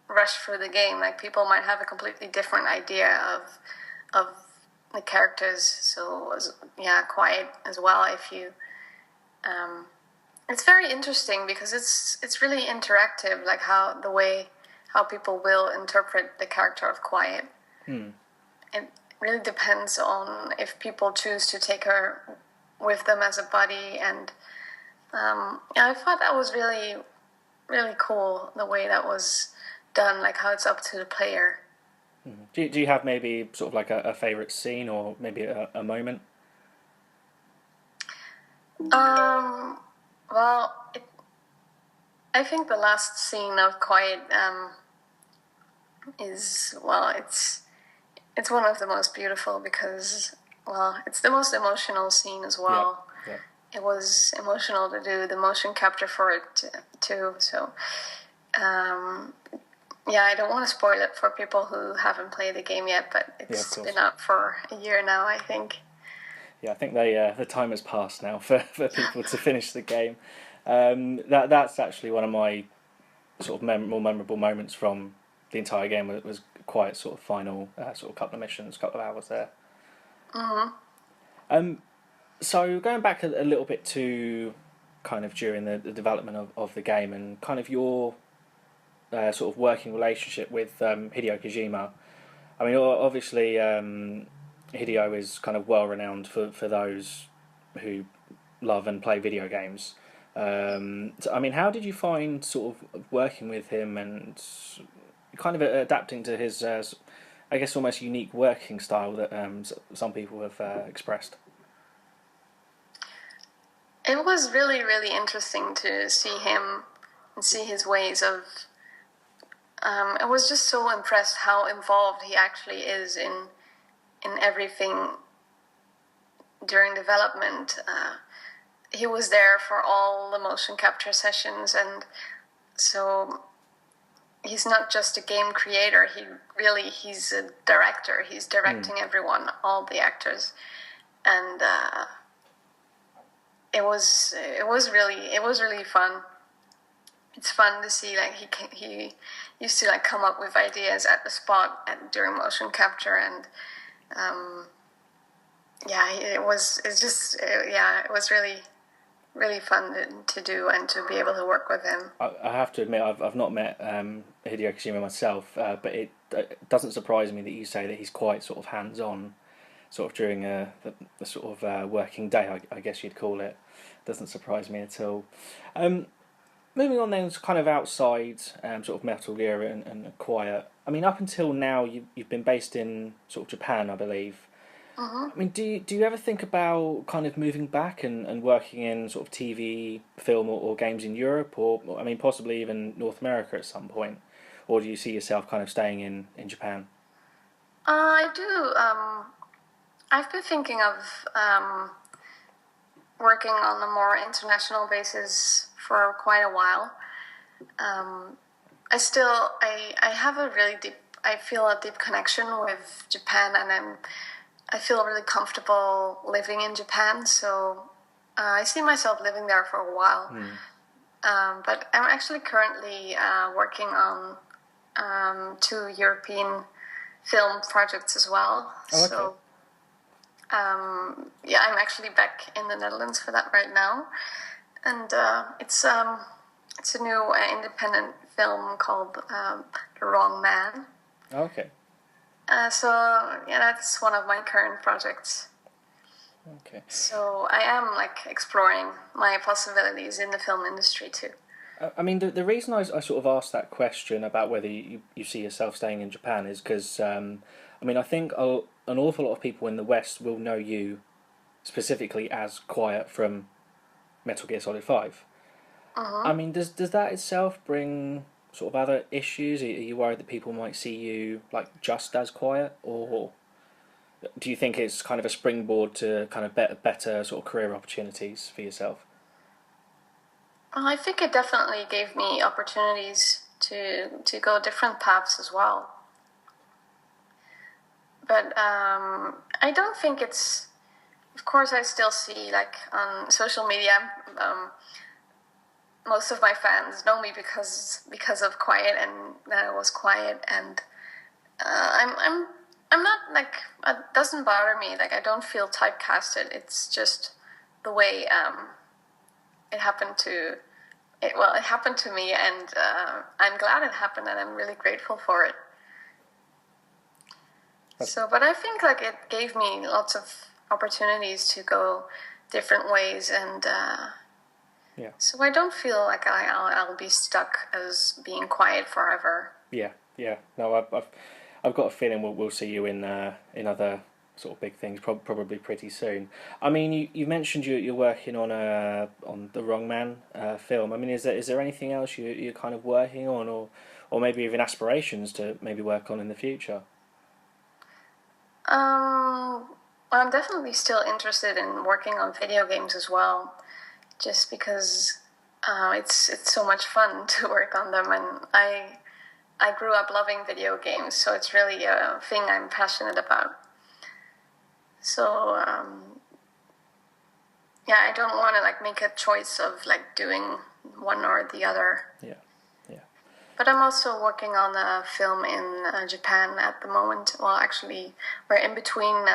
rush through the game, like people might have a completely different idea of the characters. So Quiet as well. If you, it's very interesting because it's really interactive, like how people will interpret the character of Quiet. It really depends on if people choose to take her with them as a buddy, and I thought that was really, really cool the way that was done, like how it's up to the player. Do you have maybe sort of like a favourite scene or maybe a moment? Well, I think the last scene of Quiet it's one of the most beautiful because, it's the most emotional scene as well. Yeah. It was emotional to do the motion capture for it too. So, I don't want to spoil it for people who haven't played the game yet, but it's been out for a year now, I think. Yeah, I think the time has passed now for people to finish the game. That's actually one of my sort of more memorable moments from the entire game. Was Quiet sort of final sort of couple of missions, couple of hours there. So going back a little bit to kind of during the development of the game and kind of your sort of working relationship with Hideo Kojima. I mean, obviously Hideo is kind of well renowned for those who love and play video games. So, I mean, how did you find sort of working with him and kind of adapting to his, I guess, almost unique working style that some people have expressed? It was really, really interesting to see him and see his ways of... I was just so impressed how involved he actually is in everything during development. He was there for all the motion capture sessions, and so he's not just a game creator. He's a director. He's directing everyone, all the actors, and it was really fun. it's fun to see like he used to like come up with ideas at the spot during motion capture, and it was really fun to do and to be able to work with him. I have to admit, I've not met Hideo Kojima myself, but it doesn't surprise me that you say that he's quite sort of hands-on, sort of during the sort of working day, I guess you'd call it. Doesn't surprise me at all. Moving on then, kind of outside sort of Metal Gear and Quiet. I mean, up until now, you've been based in sort of Japan, I believe. Mm-hmm. I mean, do you ever think about kind of moving back and working in sort of TV, film, or games in Europe, or I mean, possibly even North America at some point? Or do you see yourself kind of staying in Japan? I do. I've been thinking of working on a more international basis for quite a while. I have a really deep, I feel a deep connection with Japan, and I feel really comfortable living in Japan, so I see myself living there for a while. But I'm actually currently working on 2 European film projects as well. Oh, okay. So I'm actually back in the Netherlands for that right now, and it's a new independent film called The Wrong Man. Okay. That's one of my current projects. Okay. So I am like exploring my possibilities in the film industry too. I mean, the reason I sort of asked that question about whether you see yourself staying in Japan is because, I mean, I think an awful lot of people in the West will know you specifically as Quiet from Metal Gear Solid 5. I mean, does that itself bring sort of other issues? Are you worried that people might see you like just as Quiet, or do you think it's kind of a springboard to kind of better sort of career opportunities for yourself? Well, I think it definitely gave me opportunities to go different paths as well. But I don't think it's. Of course, I still see like on social media. Most of my fans know me because of Quiet, and that I was Quiet, and I'm not like, it doesn't bother me. Like, I don't feel typecasted. It's just the way it happened to it. Well, it happened to me, and I'm glad it happened, and I'm really grateful for it. So, but I think like it gave me lots of opportunities to go different ways, and. Yeah. So I don't feel like I'll be stuck as being Quiet forever. Yeah. No, I've got a feeling we'll see you in other sort of big things probably pretty soon. I mean, you mentioned you're working on the Wrong Man film. I mean, is there anything else you're kind of working on, or maybe even aspirations to maybe work on in the future? Well, I'm definitely still interested in working on video games as well. Just because it's so much fun to work on them, and I grew up loving video games, so it's really a thing I'm passionate about. So I don't want to like make a choice of like doing one or the other. Yeah. But I'm also working on a film in Japan at the moment. Well, actually, we're in between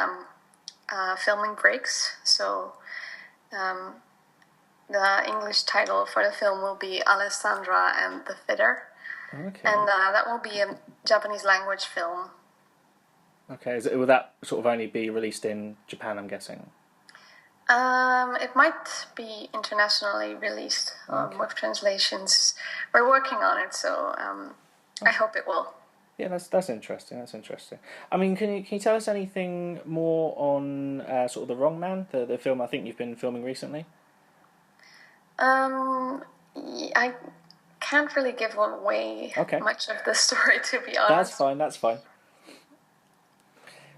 filming breaks, so. The English title for the film will be Alessandra and the Fitter. Okay. And that will be a Japanese language film. Okay. Will that sort of only be released in Japan, I'm guessing? It might be internationally released with translations. We're working on it, so I hope it will. Yeah, that's interesting. I mean, can you tell us anything more on sort of The Wrong Man, the film I think you've been filming recently? I can't really give away much of the story, to be honest. That's fine.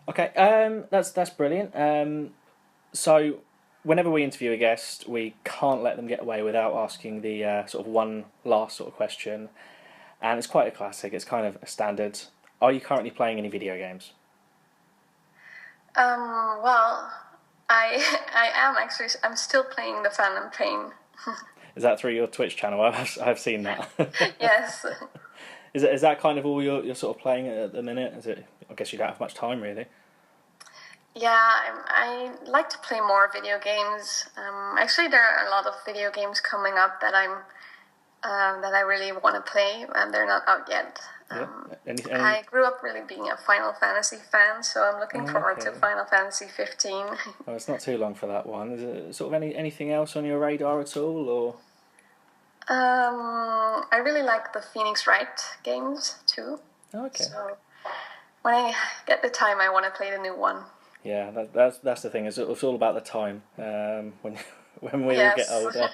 Okay, that's brilliant. So, whenever we interview a guest, we can't let them get away without asking the sort of one last sort of question, and it's quite a classic. It's kind of a standard. Are you currently playing any video games? Well, I am actually. I'm still playing the Phantom Pain. Is that through your Twitch channel? I've seen that. Yes. Is that kind of all you're sort of playing at the minute? Is it? I guess you don't have much time really. Yeah, I like to play more video games. Actually, there are a lot of video games coming up that I really want to play, and they're not out yet. I grew up really being a Final Fantasy fan, so I'm looking forward to Final Fantasy 15. Oh, it's not too long for that one. Is it sort of anything else on your radar at all, or? I really like the Phoenix Wright games too. Okay. So when I get the time, I want to play the new one. Yeah, that's the thing. It's all about the time. When we all get older,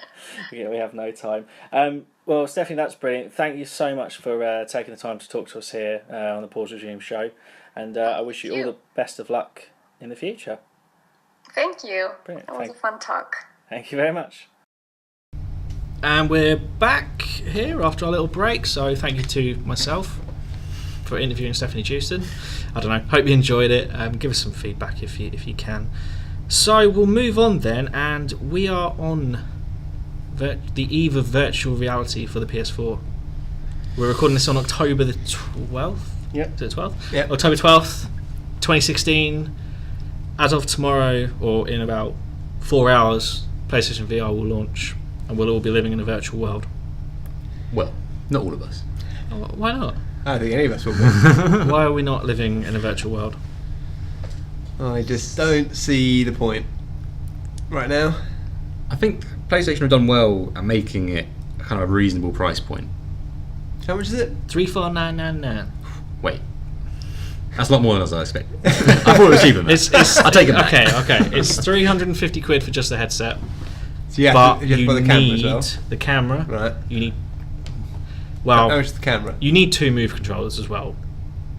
we have no time. Well, Stefanie, that's brilliant. Thank you so much for taking the time to talk to us here on the Pause Resume show, and I wish you all the best of luck in the future. Thank you. Brilliant. That was a fun talk. Thank you very much. And we're back here after our little break. So thank you to myself for interviewing Stefanie Joosten. I don't know. Hope you enjoyed it. Give us some feedback if you can. So we'll move on then, and we are on the eve of virtual reality for the PS4. We're recording this on October the 12th. Yeah. Is it 12th? Yeah. October 12th, 2016. As of tomorrow, or in about 4 hours, PlayStation VR will launch, and we'll all be living in a virtual world. Well, not all of us. Why not? I don't think any of us will be. Why are we not living in a virtual world? I just don't see the point right now. I think PlayStation have done well at making it a kind of a reasonable price point. How much is it? 34999. Wait. That's a lot more than I expected. I thought it was cheaper than that. I'll take it back. Okay. It's 350 quid for just the headset. So you have But to buy the you camera need as well. the camera. Right. You need... How Well, much is the camera? you need 2 move controllers as well,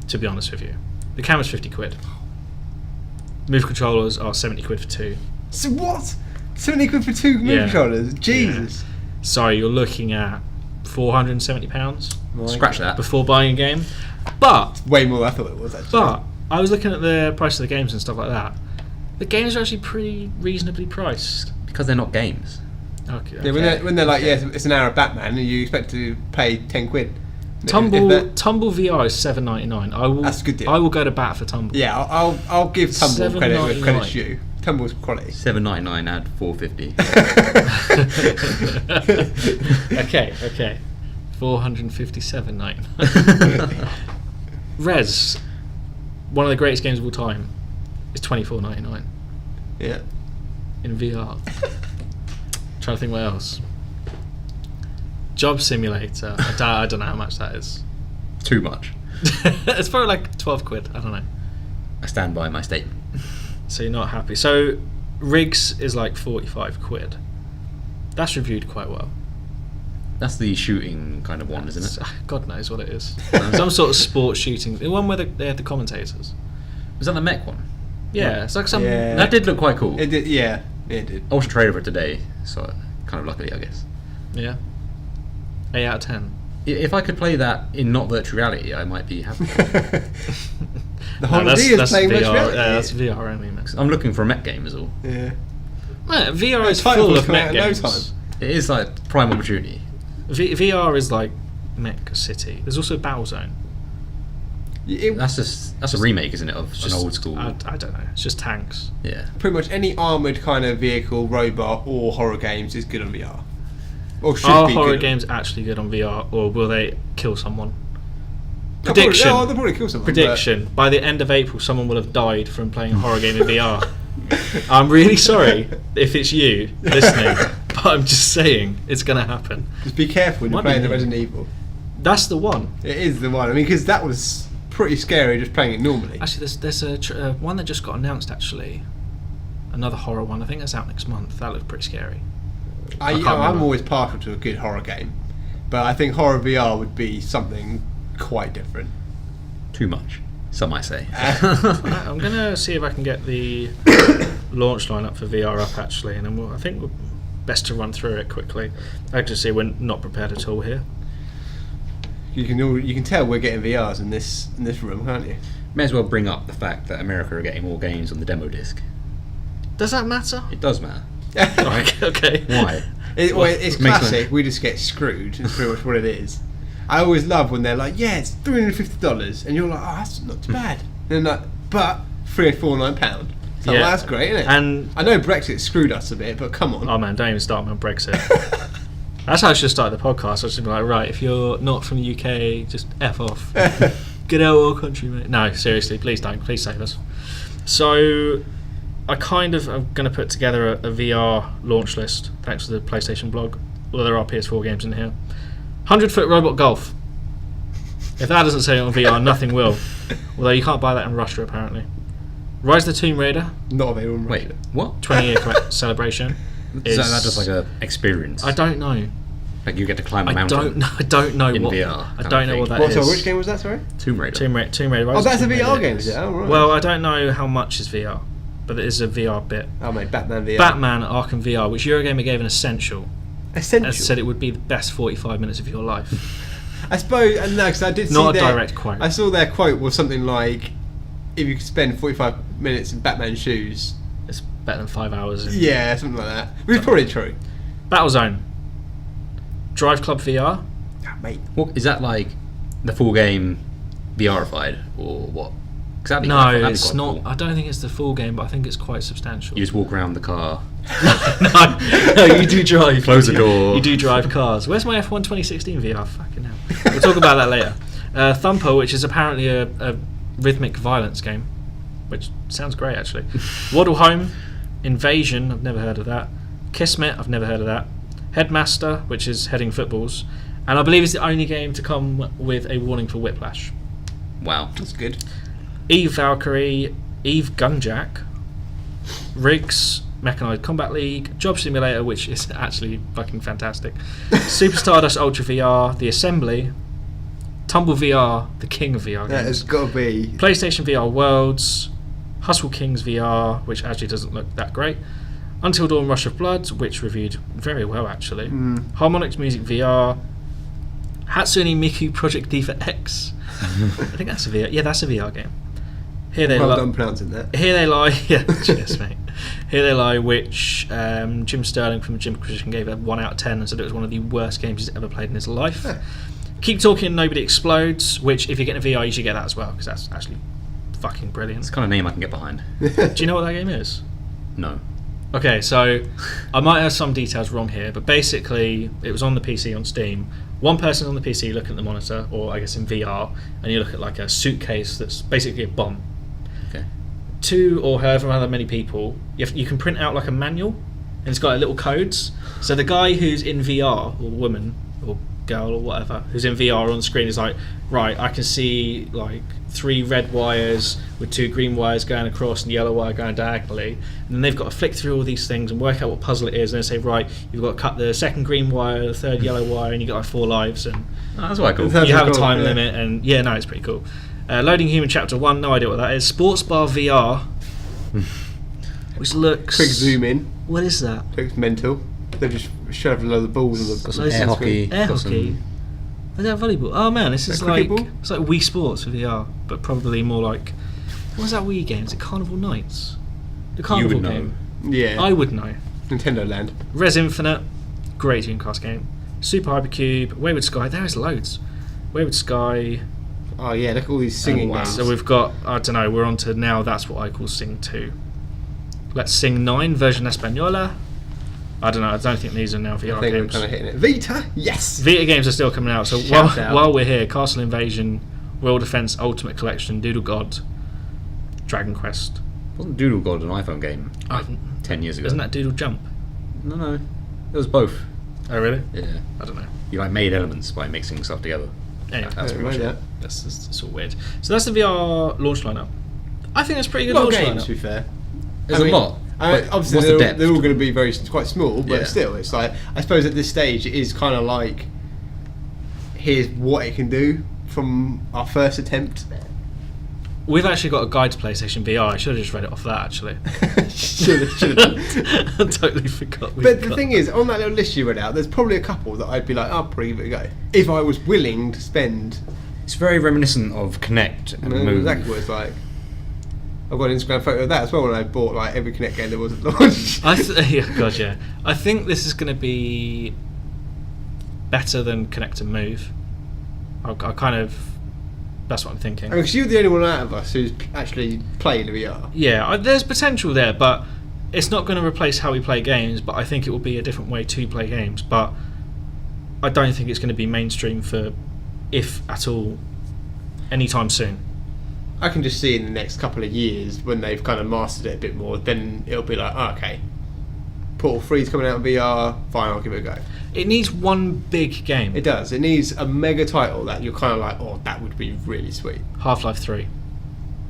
to be honest with you. The camera's 50 quid. Move controllers are 70 quid for 2. So what? 70 quid for 2 move Yeah. controllers? Jesus. So you're looking at £470 Scratch that. before buying a game. But Way more than I thought it was, actually. But I was looking at the price of the games and stuff like that. The games are actually pretty reasonably priced. Because they're not games. Okay. Yeah, when they're like, yeah, it's an hour of Batman, and you expect to pay 10 quid. Tumble If Tumble VR is $7.99. I will. That's a good deal. I will go to bat for Tumble. Yeah, I'll give Tumble credit where $7.99. credit's due. Tumble's quality. $7.99 add $4.50. Okay. $457.99. Res, one of the greatest games of all time, is $24.99 Yeah. in VR. Trying to think what else. Job Simulator. I don't know how much that is. Too much. It's probably like 12 quid. I don't know. I stand by my statement. So you're not happy. So Rigs is like 45 quid. That's reviewed quite well. That's the shooting kind of one, isn't it? God knows what it is. Some sort of sports shooting. The one where they had the commentators. Was that the mech one? Yeah, it's like some... Yeah. That did look quite cool. It did, yeah, it did. I watched a trailer for it today, so kind of luckily, I guess. Yeah. 8 out of 10. If I could play that in not virtual reality, I might be happy. The holiday is playing VR. virtual reality. Yeah, that's VR only. Mix. I'm looking for a mech game, is all. Yeah. Man, VR is Titanfall's full of coming mech out in no games. time. It is like prime opportunity. VR is like Mech City. There's also Battlezone. That's a remake, isn't it, of an old school? I don't know. It's just tanks. Yeah. Pretty much any armoured kind of vehicle, robot, or horror games is good on VR. Or should Are be horror good. games actually good on VR, or will they kill someone? They'll Prediction. Probably, they'll probably kill someone. Prediction. By the end of April, someone will have died from playing a horror game in VR. I'm really sorry if it's you listening, but I'm just saying it's going to happen. Just be careful when you're Might be playing the me. Resident Evil. That's the one. It is the one. I mean, because that was pretty scary just playing it normally. Actually, there's a one that just got announced, actually. Another horror one. I think that's out next month. That looks pretty scary. I can't I'm remember. always partial to a good horror game, but I think horror VR would be something quite different. Too much, some might say. I'm going to see if I can get the launch lineup for VR up, actually, and then I think we're best to run through it quickly. I can just see we're not prepared at all here. You can tell we're getting VRs in this room, can't you? May as well bring up the fact that America are getting more games on the demo disc. Does that matter? It does matter. Okay. Why? It's classic. We just get screwed. It's pretty much what it is. I always love when they're like, yeah, it's $350, and you're like, oh, that's not too bad. And they're like, but £349. So well, that's great, isn't it? And I know Brexit screwed us a bit, but come on. Oh man, don't even start me on Brexit. That's how I should start the podcast. I should be like, right, if you're not from the UK, just F off. Get out of our country, mate. No, seriously, please don't. Please save us. So, I kind of am going to put together a VR launch list, thanks to the PlayStation blog. Well, there are PS4 games in here. 100-foot robot golf. If that doesn't say it on VR, nothing will. Although you can't buy that in Russia, apparently. Rise of the Tomb Raider. Not available in Russia. Wait, what? 20-year celebration. Is that just like a experience? I don't know. Like you get to climb a mountain. I don't know in what VR. I don't know what that is. So which game was that? Sorry. Tomb Raider. Tomb Raider. Oh, that's a VR game, is it? Oh, right. Well, I don't know how much is VR, but it is a VR bit. Oh, mate, Batman VR. Batman Arkham VR, which Eurogamer gave an essential. Essential. And said it would be the best 45 minutes of your life. I suppose, and no, because I did see not a direct quote. I saw their quote was something like, if you could spend 45 minutes in Batman shoes, it's better than 5 hours. Yeah, something like that. Which is probably true. Battlezone. Drive Club VR. Ah, mate. What, is that like the full game VRified or what? No, it's not. Cool. I don't think it's the full game, but I think it's quite substantial. You just walk around the car. no, you do drive. Close the door. You do drive cars. Where's my F1 2016 VR? Fucking hell. We'll talk about that later. Thumper, which is apparently a rhythmic violence game, which sounds great actually. Waddle Home, Invasion, I've never heard of that. Kismet, I've never heard of that. Headmaster, which is heading footballs, and I believe it's the only game to come with a warning for whiplash. Wow, that's good. Eve Valkyrie, Eve Gunjack, Riggs, Mechanized Combat League, Job Simulator, which is actually fucking fantastic. Super Stardust Ultra VR, The Assembly, Tumble VR, the king of VR games. That has got to be. PlayStation VR Worlds, Hustle Kings VR, which actually doesn't look that great. Until Dawn Rush of Blood, which reviewed very well actually. Harmonix Music VR, Hatsune Miku Project Diva X. I think that's a VR. Yeah, that's a VR game. Here they well done pronouncing that. Here they lie. Yeah, cheers, mate. Here they lie, which Jim Sterling from Jim Christian gave a 1 out of 10 and said it was one of the worst games he's ever played in his life. Keep Talking, Nobody Explodes, which if you're getting a VR, you should get that as well because that's actually fucking brilliant. It's the kind of name I can get behind. Do you know what that game is? No. Okay, so I might have some details wrong here, but basically it was on the PC on Steam. One person on the PC looking at the monitor, or I guess in VR, and you look at like a suitcase that's basically a bomb. Okay. 2 or however many people, you can print out like a manual, and it's got like little codes. So the guy who's in VR, or woman, or girl, or whatever, who's in VR on the screen is like, right, I can see like 3 red wires with 2 green wires going across and the yellow wire going diagonally, and then they've got to flick through all these things and work out what puzzle it is, and they say, right, you've got to cut the second green wire, the third yellow wire, and you got like 4 lives, and that's quite cool. You have a time limit, and yeah, no, it's pretty cool. Loading Human Chapter 1, no idea what that is. Sports Bar VR, which looks... Quick zoom in. What is that? Looks mental. They've just shoved a load of balls on the... Got some air hockey. Air hockey. Is that volleyball? Oh man, this is like... Ball? It's like Wii Sports for VR, but probably more like... What was that Wii game? Is it Carnival Nights? The Carnival You would game. know. Yeah. I would know. Nintendo Land. Res Infinite, great Dreamcast game. Super Hypercube, Wayward Sky, there is loads. Wayward Sky... Oh yeah, look at all these singing games. So we've got, I don't know, we're on to now, that's what I call Sing 2. Let's Sing 9, version Española. I don't know, I don't think these are now VR I think games. we're kind of hitting it. Vita, yes! Vita games are still coming out, so while we're here, Castle Invasion, World Defense Ultimate Collection, Doodle God, Dragon Quest. Wasn't Doodle God an iPhone game 10 years ago? Isn't that Doodle Jump? No. It was both. Oh really? Yeah. I don't know. You like made elements by mixing stuff together. Anyway, That's pretty much it. That's all weird. So that's the VR launch lineup. I think that's pretty good A lot launch of games, lineup. to be fair. There's a lot. Obviously, what's the depth? they're all going to be quite small, but Yeah. still, it's like, I suppose at this stage it is kind of like, here's what it can do from our first attempt. We've actually got a guide to PlayStation VR. I should have just read it off that actually. should have. I totally forgot. But the thing is, on that little list you read out, there's probably a couple that I'd be like, I'll probably give it a go. If I was willing to spend... It's very reminiscent of Kinect and Move. Exactly what it's like. I've got an Instagram photo of that as well when I bought like every Kinect game that was at launch. Yeah. I think this is going to be better than Kinect and Move. I kind of... That's what I'm thinking. I mean, 'cause you're the only one out of us who's actually played VR. Yeah, there's potential there, but it's not going to replace how we play games, but I think it will be a different way to play games. But I don't think it's going to be mainstream for, if at all, anytime soon. I can just see in the next couple of years when they've kind of mastered it a bit more, then it'll be like, oh, okay, Portal 3's coming out in VR, fine, I'll give it a go. It needs one big game. It does. It needs a mega title that you're kind of like, oh, that would be really sweet. Half-Life 3.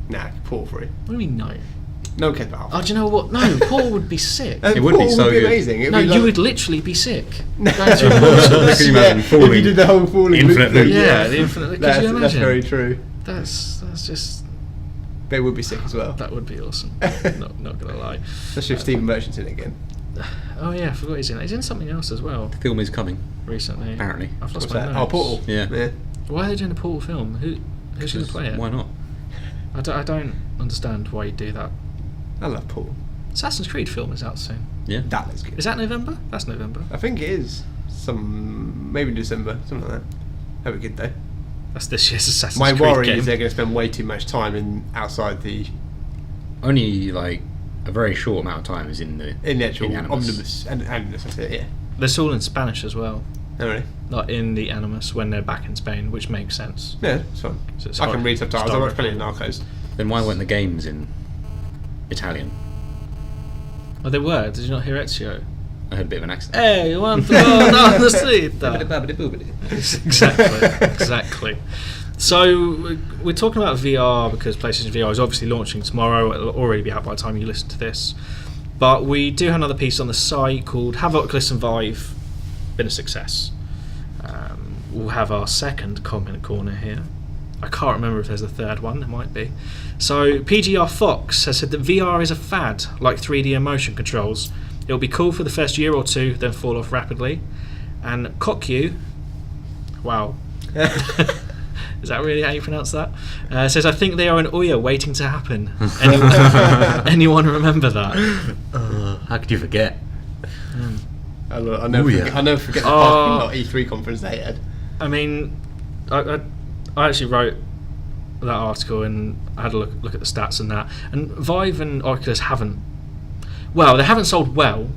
Nah, Portal 3. What do you mean no? No one cares about Half-Life. Oh, do you know what? No, Portal would be sick. It would be so good. Amazing. It'd No, be like, you would literally be sick. Can you imagine falling? If you did the whole falling Infinite loop loop. Yeah, the infinite. Could that's, you imagine? that's very true. That's just... They would be sick as well. That would be awesome. not gonna lie. Especially if Stephen Merchant's in it again. Oh yeah, I forgot he's in it. He's in something else as well The film is coming, recently. apparently. I've lost What's my that? notes. Oh, Portal. Yeah. Why are they doing a Portal film? Who's going to play it? Why not? I don't understand why you do that. I love Portal. Assassin's Creed film is out soon. Yeah. That looks good. Is that November? That's November. I think it is. Maybe December, something like that. That'd be good though. That's this year's Assassin's My Creed worry game. is they're going to spend way too much time outside the Only like a very short amount of time is in the actual in Animus. omnibus and that's it. Yeah. They're all in Spanish as well. Oh, really? Not in the Animus when they're back in Spain, which makes sense. Yeah, it's fun. So it's I can read subtitles. I watch plenty of historical. Narcos. Then why weren't the games in Italian? Oh, they were. Did you not hear Ezio? I heard a bit of an accent. Hey, you want to go down the street? Exactly. So we're talking about VR because PlayStation VR is obviously launching tomorrow. It'll already be out by the time you listen to this. But we do have another piece on the site called Have Oculus and Vive Been a Success? We'll have our second comment corner here. I can't remember if there's a third one. There might be. So PGR Fox has said that VR is a fad, like 3D and motion controls. It'll be cool for the first year or two, then fall off rapidly. And Kokyu, wow. Is that really how you pronounce that? Says, I think they are an Ouya waiting to happen. Anyone remember that? How could you forget? I'll never forget the parking lot E3 conference they had. I mean, I actually wrote that article and I had a look at the stats and that. And Vive and Oculus haven't sold well,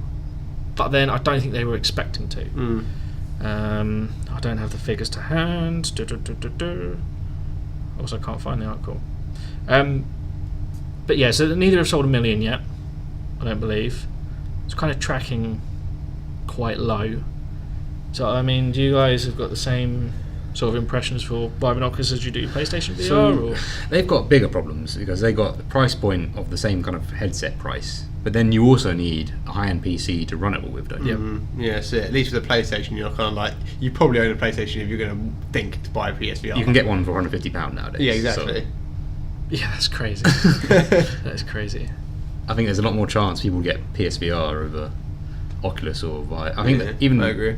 but then I don't think they were expecting to. I don't have the figures to hand. Also, can't find the article. But yeah, so neither have sold 1 million yet. I don't believe. It's kind of tracking quite low. So I mean, do you guys have got the same sort of impressions for Vive and Oculus as you do PlayStation VR? So they've got bigger problems because they got the price point of the same kind of headset price, but then you also need a high-end PC to run it all with, don't you? Yeah, that's it. At least with a PlayStation, you're kind of like, you probably own a PlayStation if you're going to think to buy a PSVR. You can get one for £150 nowadays. Yeah, exactly. Yeah, that's crazy. That is crazy. I think there's a lot more chance people get PSVR over Oculus or Vive. I think that even I agree.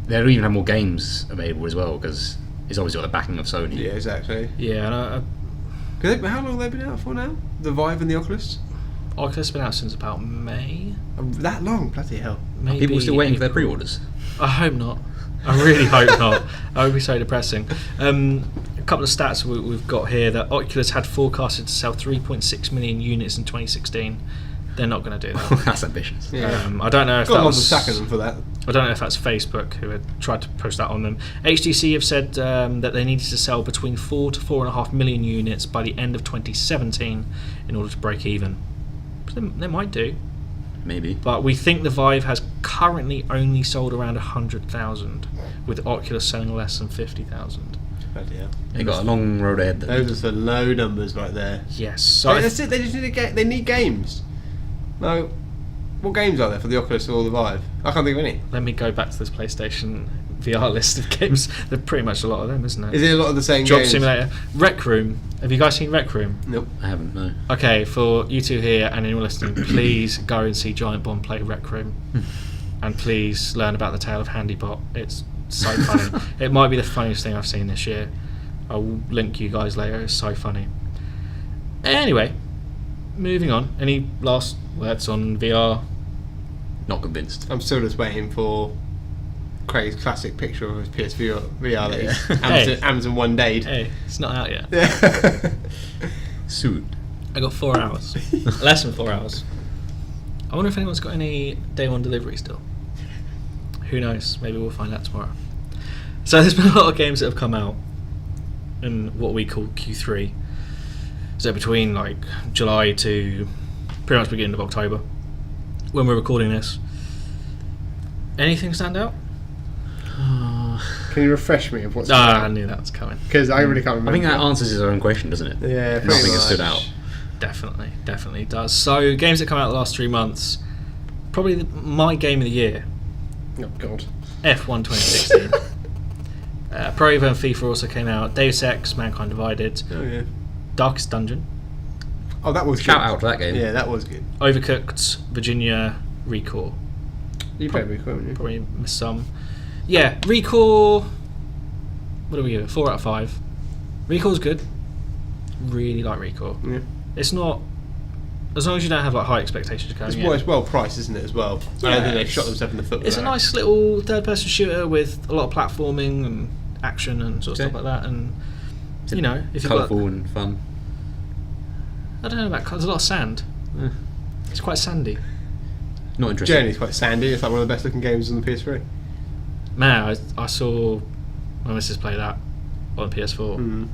they'll even have more games available as well because it's obviously got the backing of Sony. Yeah, exactly. Yeah, and How long have they been out for now? The Vive and the Oculus? Oculus has been out since about May. That long? Bloody hell. Maybe Are people still waiting for their April. pre-orders? I hope not. I really hope not. That would be so depressing. A couple of stats we've got here that Oculus had forecasted to sell 3.6 million units in 2016. They're not going to do that. That's ambitious. Yeah. I don't know if Got that lots was of sacking them for that. I don't know if that's Facebook who had tried to post that on them. HTC have said that they needed to sell between 4 to 4.5 million units by the end of 2017 in order to break even. They might do. Maybe. But we think the Vive has currently only sold around 100,000, with Oculus selling less than 50,000. Bloody hell. They got a long road ahead. Then. Those are some low numbers right there. Yes. So That's it. They just need they need games. No, what games are there for the Oculus or the Vive? I can't think of any. let me go back to this PlayStation VR list of games. There's pretty much a lot of them, isn't it? Is it a lot of the same Job games? Simulator. Rec Room. Have you guys seen Rec Room? Nope. I haven't. No. Okay, for you two here and anyone listening, please go and see Giant Bomb play Rec Room. And please learn about the tale of Handybot. It's so funny. It might be the funniest thing I've seen this year. I will link you guys later. It's so funny. Anyway, moving on. Any last words on VR? Not convinced. I'm still just waiting for Craig's classic picture of his PSVR VR that he's Amazon one day. Hey, it's not out yet. Yeah. Soon. I got 4 hours. Less than 4 hours. I wonder if anyone's got any day one delivery still. Who knows? Maybe we'll find out tomorrow. So there's been a lot of games that have come out in what we call Q3. So between like July to pretty much beginning of October, when we're recording this. Anything stand out? Can you refresh me of what's I knew that was coming. Because I really can't remember. I think that answers his own question, doesn't it? Yeah, pretty Nothing has much. stood out. Definitely does. So games that come out the last 3 months, probably my game of the year, Oh God. F1 2016. Pro Evo and FIFA also came out. Deus Ex, Mankind Divided, Oh yeah. Darkest Dungeon, Oh, that was Shout good. out to that game. Yeah, that was good. Overcooked, Virginia, Recore. You played Rico, haven't you? Probably missed some. Yeah, Recore. What do we give it? 4 out of 5. Recore's good. Really like Recore. Yeah. It's not. As long as you don't have like high expectations going in. It's well priced, isn't it, as well? I don't think they it's- shot themselves in the foot with It's a that. nice little third-person shooter with a lot of platforming and action and sort of Okay. stuff like that. And you know, if you've Colourful got, and fun. I don't know about. There's a lot of sand. Eh, It's quite sandy. not interesting. Generally, it's quite sandy. It's like one of the best looking games on the PS3. Man, I saw my missus play that on PS4. Mm.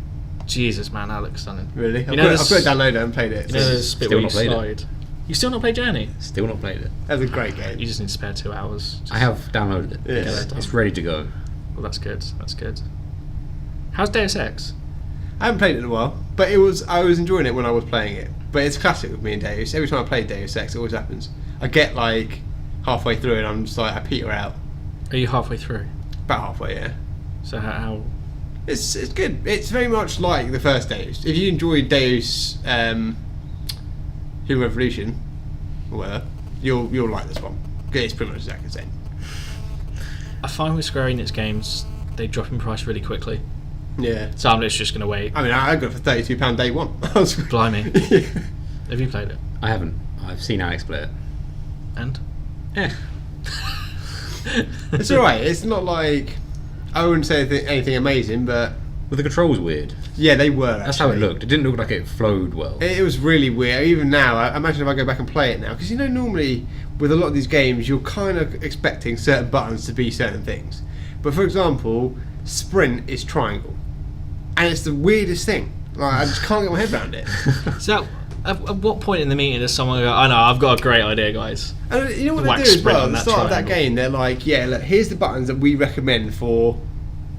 Jesus, man, that looks stunning. Really? You I've know got this- it downloaded and played it. You know this bit Still where you not played it. slide. You still not played Journey? Still not played it. That's a great game. You just need to spare 2 hours. I have downloaded it. Yeah. It's ready to go. Well, that's good. That's good. How's Deus Ex? I haven't played it in a while, but I was enjoying it when I was playing it. But it's classic with me and Deus. Every time I play Deus Ex, it always happens. I get like halfway through and I'm just like, I peter out. Are you halfway through? About halfway, yeah. So how It's good. It's very much like the first Deus. If you enjoyed Deus Human Revolution, or whatever, you'll like this one. It's pretty much exactly the same. I find with Square Enix games, they drop in price really quickly. Yeah. So I'm just going to wait. I mean, I got it for £32 day one. Blimey. Yeah. Have you played it? I haven't. I've seen Alex play it. And? Eh. It's alright. It's not like I wouldn't say anything amazing, but Well, the controls weird. yeah, they were. That's how it actually. looked. It didn't look like it flowed well. It was really weird. Even now, I imagine if I go back and play it now, because normally with a lot of these games, you're kind of expecting certain buttons to be certain things. But for example, sprint is triangle, and it's the weirdest thing. Like I just can't get my head around it. So at what point in the meeting does someone go, I know, I've got a great idea, guys? And you know what Whack they do as sprint well? on At the that start of that triangle. game, they're like, yeah, look, here's the buttons that we recommend for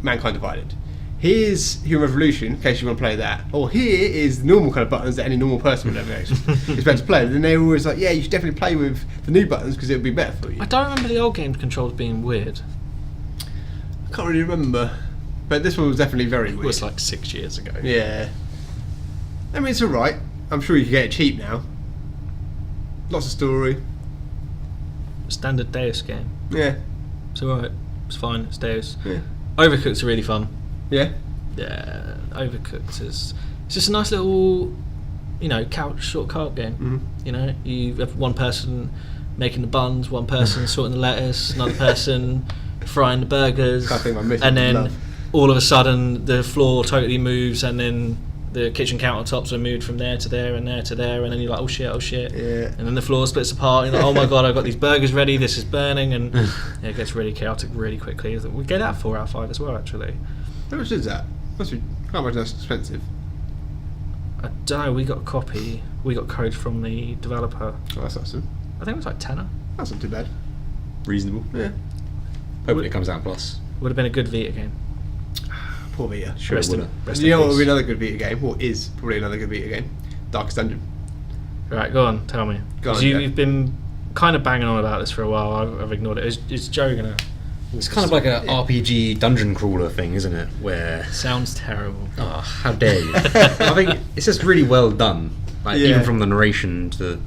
Mankind Divided. Here's Human Revolution, in case you want to play that. Or here is the normal kind of buttons that any normal person would ever expect to play. But then they were always like, yeah, you should definitely play with the new buttons because it would be better for you. I don't remember the old game controls being weird. I can't really remember. But this one was definitely very It weird. was like 6 years ago. Yeah. I mean, it's alright. I'm sure you can get it cheap now. Lots of story. Standard Deus game. Yeah. It's alright. It's fine. It's Deus. Yeah. Overcooked's really fun. Yeah. Yeah, Overcooked is. It's just a nice little, couch short carb game. Mhm. You know, you have one person making the buns, one person sorting the lettuce, another person frying the burgers, Can't think my missus and would then love. all of a sudden the floor totally moves, and then the kitchen countertops are moved from there to there and there to there, and then you're like, oh shit, Yeah. and then the floor splits apart. You're like, oh my god, I've got these burgers ready. This is burning, and yeah, it gets really chaotic really quickly. We get that 4 out of 5 as well, actually. How much is that? Must be. How much that's expensive? I don't know, we got a copy, we got code from the developer. Oh, that's awesome. I think it was like tenner. That's not too bad. Reasonable. Yeah. Hopefully it comes out plus. Would have been a good Vita game. Poor Vita. Sure Rest it in- would have. rest You in know what peace. would be another good Vita game? What is probably another good Vita game? Darkest Dungeon. Right, go on, tell me. Go on, 'Cause Joe. you've been kind of banging on about this for a while. I've ignored it. Is Joe gonna? It's kind of like a RPG dungeon crawler thing, isn't it? Where Sounds terrible. oh, how dare you? I think it's just really well done. Like Yeah. even from the narration to Sounds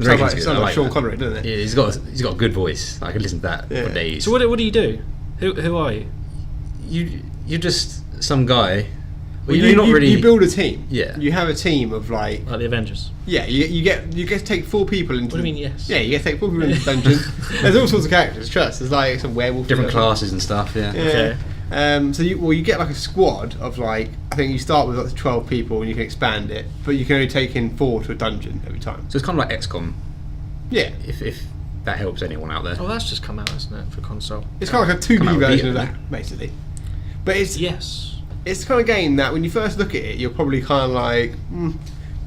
narration's like, good. sounds I like Sean that. Connery, doesn't it? Yeah, he's got a good voice. I could listen to that Yeah. for days. So what do you do? Who are you? You're just some guy Well, you're not really. You build a team. Yeah. You have a team of like the Avengers. Yeah, you get to take 4 people into. What do you mean? Yes. Yeah, you get to take 4 people into the dungeon. There's all sorts of characters. Trust. There's like some werewolf. Different classes and stuff. Yeah. Okay. So you get like a squad of like, I think you start with like 12 people and you can expand it, but you can only take in 4 to a dungeon every time. So it's kind of like XCOM. Yeah. If that helps anyone out there. Oh, that's just come out, isn't it, for console? It's kind of like a 2D version of that, basically. But it's the kind of game that when you first look at it, you're probably kind of like,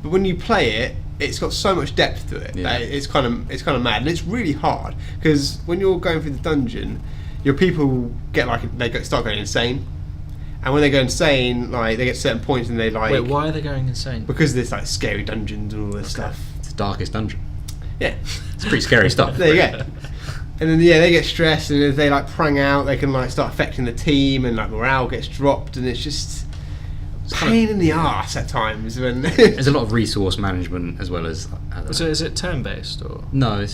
but when you play it, it's got so much depth to it. Yeah. That it's kind of mad, and it's really hard because when you're going through the dungeon, your people start going insane, and when they go insane, like they get certain points and they like. Wait, why are they going insane? Because there's like scary dungeons and all this stuff. It's the darkest dungeon. Yeah, it's pretty scary stuff. There you go. And then they get stressed, and if they like prang out, they can like start affecting the team, and like morale gets dropped, and it's just pain in the arse at times. When there's a lot of resource management as well as. So is it turn-based or? No,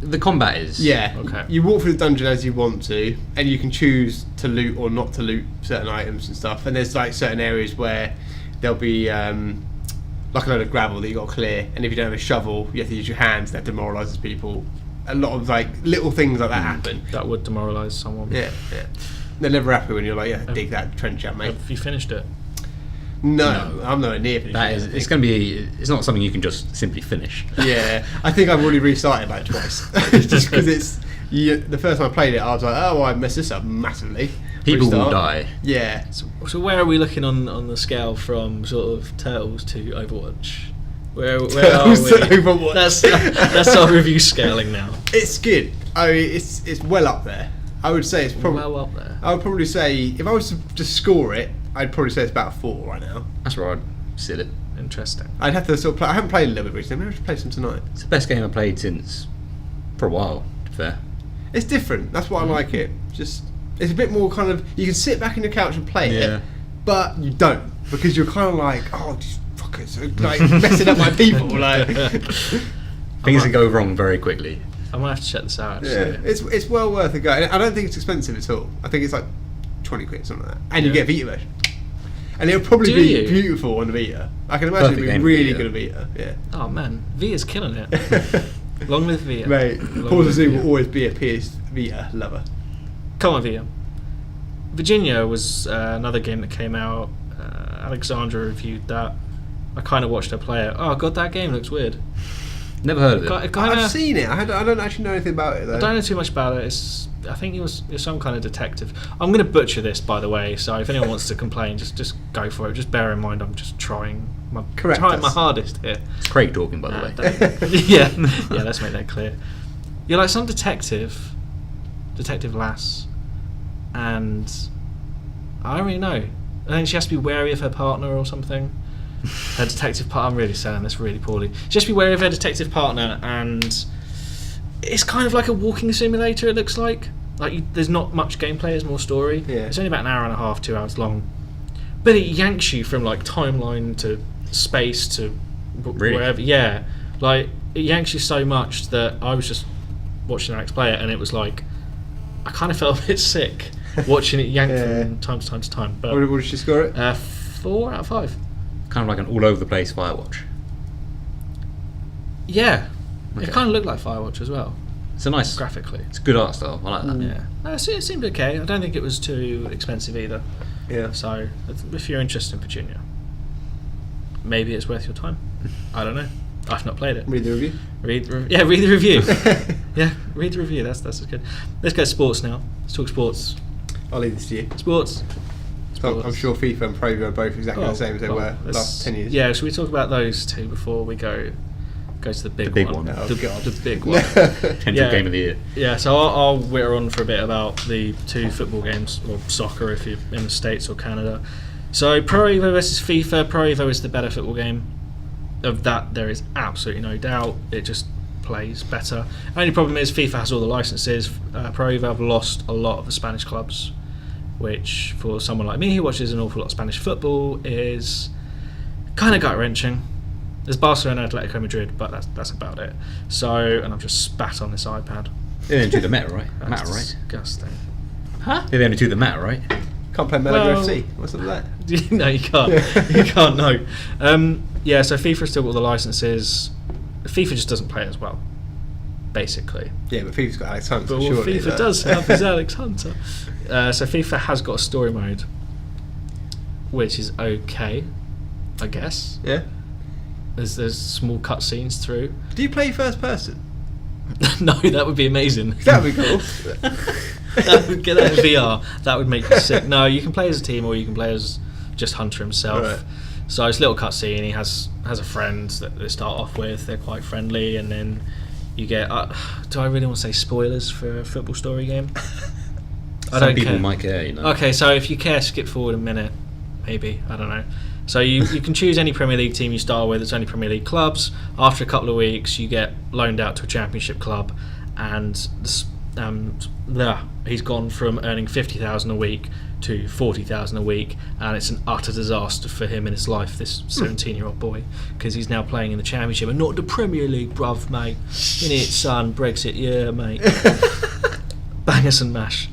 the combat is. Yeah. Okay. You walk through the dungeon as you want to, and you can choose to loot or not to loot certain items and stuff. And there's like certain areas where there'll be like a load of gravel that you got to clear, and if you don't have a shovel, you have to use your hands. That demoralises people. A lot of like little things like that happen. That would demoralise someone. Yeah. They're never happy when you're like, dig that trench out, mate. Have you finished it? No, I'm nowhere near finished. That is, it's going to be. It's not something you can just simply finish. Yeah, I think I've already restarted like twice, just because the first time I played it, I was like, oh, I messed this up massively. People Restart. will die. Yeah. So where are we looking on the scale from sort of Turtles to Overwatch? Where are we? Overwatch. That's our review scaling now. It's good. I mean, it's well up there. I would say it's probably well up there. I would probably say if I was to just score it, I'd probably say it's about a 4 right now. That's where I'd sit it. Interesting. I'd have to sort of play. I haven't played a little bit recently. Maybe I should play some tonight. It's the best game I've played since for a while. To be fair. It's different. That's why I like it. Just it's a bit more kind of. You can sit back in your couch and play it, but you don't because you're kind of like, oh, these fuckers, like messing up my people. Like things that go wrong very quickly. I might have to check this out. Actually. Yeah, it's well worth a go. I don't think it's expensive at all. I think it's like 20 quid, something like that, and you get a Vita version. And it'll probably be beautiful on the Vita. I can imagine it'll be really good on Vita. Yeah. Oh man, Via's killing it. Long live Via. Mate, Paul Zoo will always be a PS Vita lover. Come on, Via. Virginia was another game that came out. Alexandra reviewed that. I kind of watched her play it. Oh god, that game looks weird. Never heard of it. I've seen it. I don't actually know anything about it though. I don't know too much about it. I think it was some kind of detective. I'm going to butcher this, by the way. So if anyone wants to complain, just go for it. Just bear in mind, I'm just trying my hardest here. It's Craig talking, by the way. Yeah. Let's make that clear. You're like some detective lass, and I don't really know. I think she has to be wary of her partner or something. Her detective partner. I'm really selling this really poorly. She has to be wary of her detective partner, and it's kind of like a walking simulator. It looks like there's not much gameplay. There's more story. Yeah. It's only about an hour and a half, 2 hours long, but it yanks you from like timeline to space to wherever. Yeah, like it yanks you so much that I was just watching Alex play it, and it was like I kind of felt a bit sick watching it yank from time to time to time. But what did she score it? 4 out of 5. Kind of like an all over the place Firewatch. Yeah, Okay. it kind of looked like Firewatch as well. It's a nice graphically. It's a good art style. I like that. Yeah, it seemed okay. I don't think it was too expensive either. Yeah. So if you're interested in Virginia, maybe it's worth your time. I don't know. I've not played it. Read the review. Read the review. Yeah, read the review. That's good. Let's go sports now. Let's talk sports. I'll leave this to you. Sports. So I'm sure FIFA and Pro are both exactly the same as they were last 10 years. Yeah, should we talk about those two before we go to the big one? Oh, the big one. Potential game of the year. Yeah, so I'll whitter on for a bit about the 2 football games, or soccer if you're in the States or Canada. So Pro Evo versus FIFA. Pro Evo is the better football game. Of that, there is absolutely no doubt. It just plays better. Only problem is FIFA has all the licenses. Pro Evo have lost a lot of the Spanish clubs, which for someone like me who watches an awful lot of Spanish football is kind of gut-wrenching. There's Barcelona and Atletico Madrid, but that's about it. So, and I've just spat on this iPad. They're the only two that matter, right? That's disgusting. Huh? They're the only two that matter, right? Can't play Malaga FC. What's up with that? No, you can't. You can't. No. Yeah. So FIFA's still got all the licenses. FIFA just doesn't play it as well, basically. Yeah, but FIFA's got Alex Hunt. But So what surely FIFA does have is Alex Hunter. So FIFA has got a story mode, which is okay, I guess. Yeah. There's small cutscenes through. Do you play first person? No, that would be amazing. That'd be cool. That would get that in VR. That would make you sick. No, you can play as a team or you can play as just Hunter himself. Right. So it's a little cutscene. He has a friend that they start off with. They're quite friendly, and then you get. Do I really want to say spoilers for a football story game? I Some don't people care. might care, you know. Okay, so if you care, skip forward a minute, maybe. I don't know. So you can choose any Premier League team you start with. It's only Premier League clubs. After a couple of weeks, you get loaned out to a Championship club, and he's gone from earning 50,000 a week to 40,000 a week, and it's an utter disaster for him in his life. This 17-year-old boy, because he's now playing in the Championship and not the Premier League, bruv, mate. In it, son. Brexit, yeah, mate. Bangers and mash.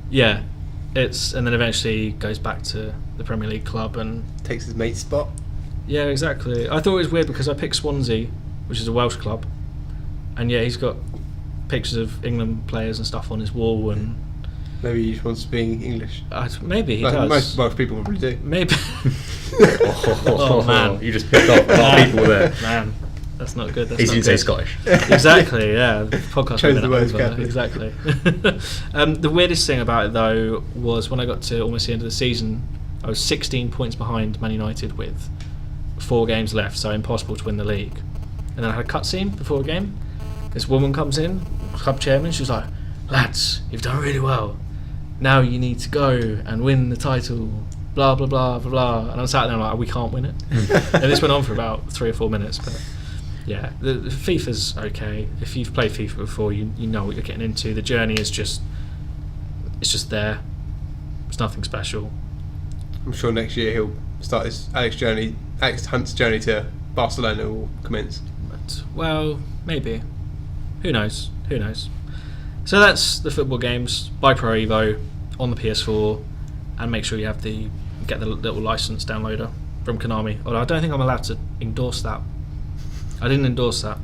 Yeah. And then eventually goes back to the Premier League club and Takes his mate's spot. yeah, exactly. I thought it was weird because I picked Swansea, which is a Welsh club, and yeah, he's got pictures of England players and stuff on his wall, and Maybe he just wants to be English. maybe he Like does. most Welsh people probably do. Maybe. Oh, man. You just picked up a lot of people there. Man, that's not good. That's He not didn't say good. Scottish. Exactly, yeah. The podcast Chose went the words over. carefully. Exactly. The weirdest thing about it, though, was when I got to almost the end of the season, I was 16 points behind Man United with 4 games left, so impossible to win the league. And then I had a cutscene before a game. This woman comes in, club chairman, she was like, "Lads, you've done really well. Now you need to go and win the title, blah, blah, blah, blah, blah." And I'm sat there like, we can't win it. And this went on for about 3 or 4 minutes, but yeah, the FIFA's okay. If you've played FIFA before, you know what you're getting into. The journey is just there. It's nothing special. I'm sure next year he'll start his Alex Hunt's journey to Barcelona will commence. But, well, maybe. Who knows? Who knows? So that's the football games. Buy Pro Evo on the PS4, and make sure you have get the little license downloader from Konami. Although I don't think I'm allowed to endorse that. I didn't endorse that.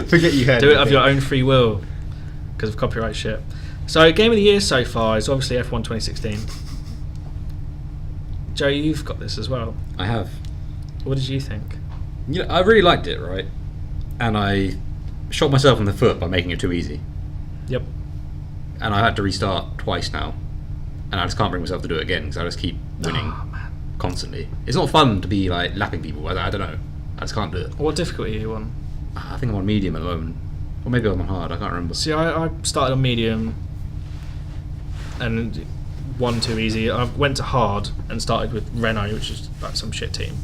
Forget you heard Do it anything. of your own free will because of copyright shit. So game of the year so far is obviously F1 2016. Joe, you've got this as well. I have. What did you think? You know, I really liked it, right? And I shot myself in the foot by making it too easy. Yep. And I had to restart twice now. And I just can't bring myself to do it again because I just keep winning Oh, man. constantly. It's not fun to be like lapping people. I don't know. I just can't do it. What difficulty are you on? I think I'm on medium at the moment. Or maybe I'm on hard. I can't remember. See, I started on medium and won too easy. I went to hard and started with Renault, which is like some shit team.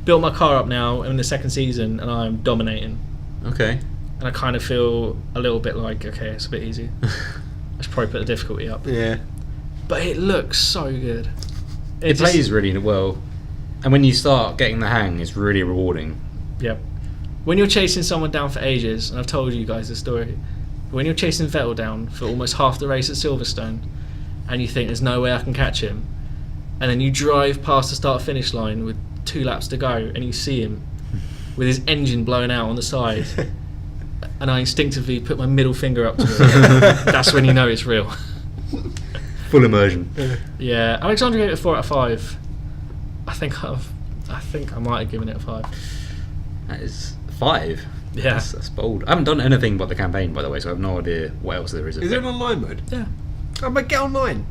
Built my car up now. I'm in the second season and I'm dominating. Okay. And I kind of feel a little bit like, okay, it's a bit easy. I should probably put the difficulty up. Yeah. But it looks so good. It plays really well. And when you start getting the hang, it's really rewarding. Yep. When you're chasing someone down for ages, and I've told you guys this story, when you're chasing Vettel down for almost half the race at Silverstone, and you think there's no way I can catch him, and then you drive past the start-finish line with 2 laps to go, and you see him with his engine blowing out on the side, and I instinctively put my middle finger up to him. That's when you know it's real. Full immersion. Yeah, Alexander gave it a 4 out of 5. I think I might have given it a 5. That is 5. Yeah. That's bold. I haven't done anything but the campaign, by the way, so I have no idea what else there is. Is there an online mode? Yeah. Oh, but get online.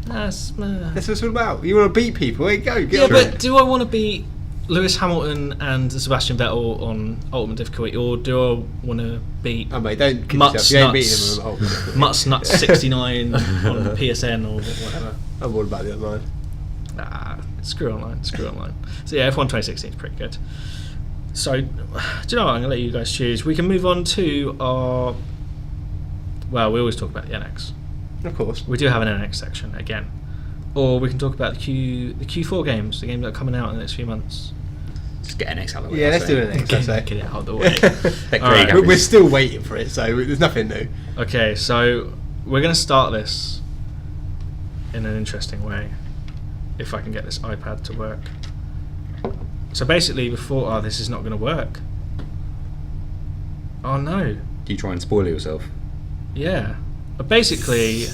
That's That's what it's all about. You want to beat people? There you go. Get yeah, on but it. do I want to beat Lewis Hamilton and Sebastian Vettel on Ultimate Difficulty, or do I want to beat Oh, mate, don't kid Mutts yourself. You ain't Nuts. beating them on the whole. Mutts Nuts 69 on PSN or whatever? I'm all about the online. Screw online. So yeah, F1 2016 is pretty good. So, do you know what? I'm going to let you guys choose. We can move on to our... Well, we always talk about the NX. Of course. We do have an NX section again. Or we can talk about the Q4 games, the games that are coming out in the next few months. Just get NX out of the way. Yeah, I'd let's say. do an next. I'd say. Get it out of the way. Let All right. Craig have We're his- still waiting for it, so there's nothing new. Okay, so we're going to start this in an interesting way if I can get this iPad to work. So basically before... Oh, this is not going to work. Oh no. Do you try and spoil yourself? Yeah. But basically,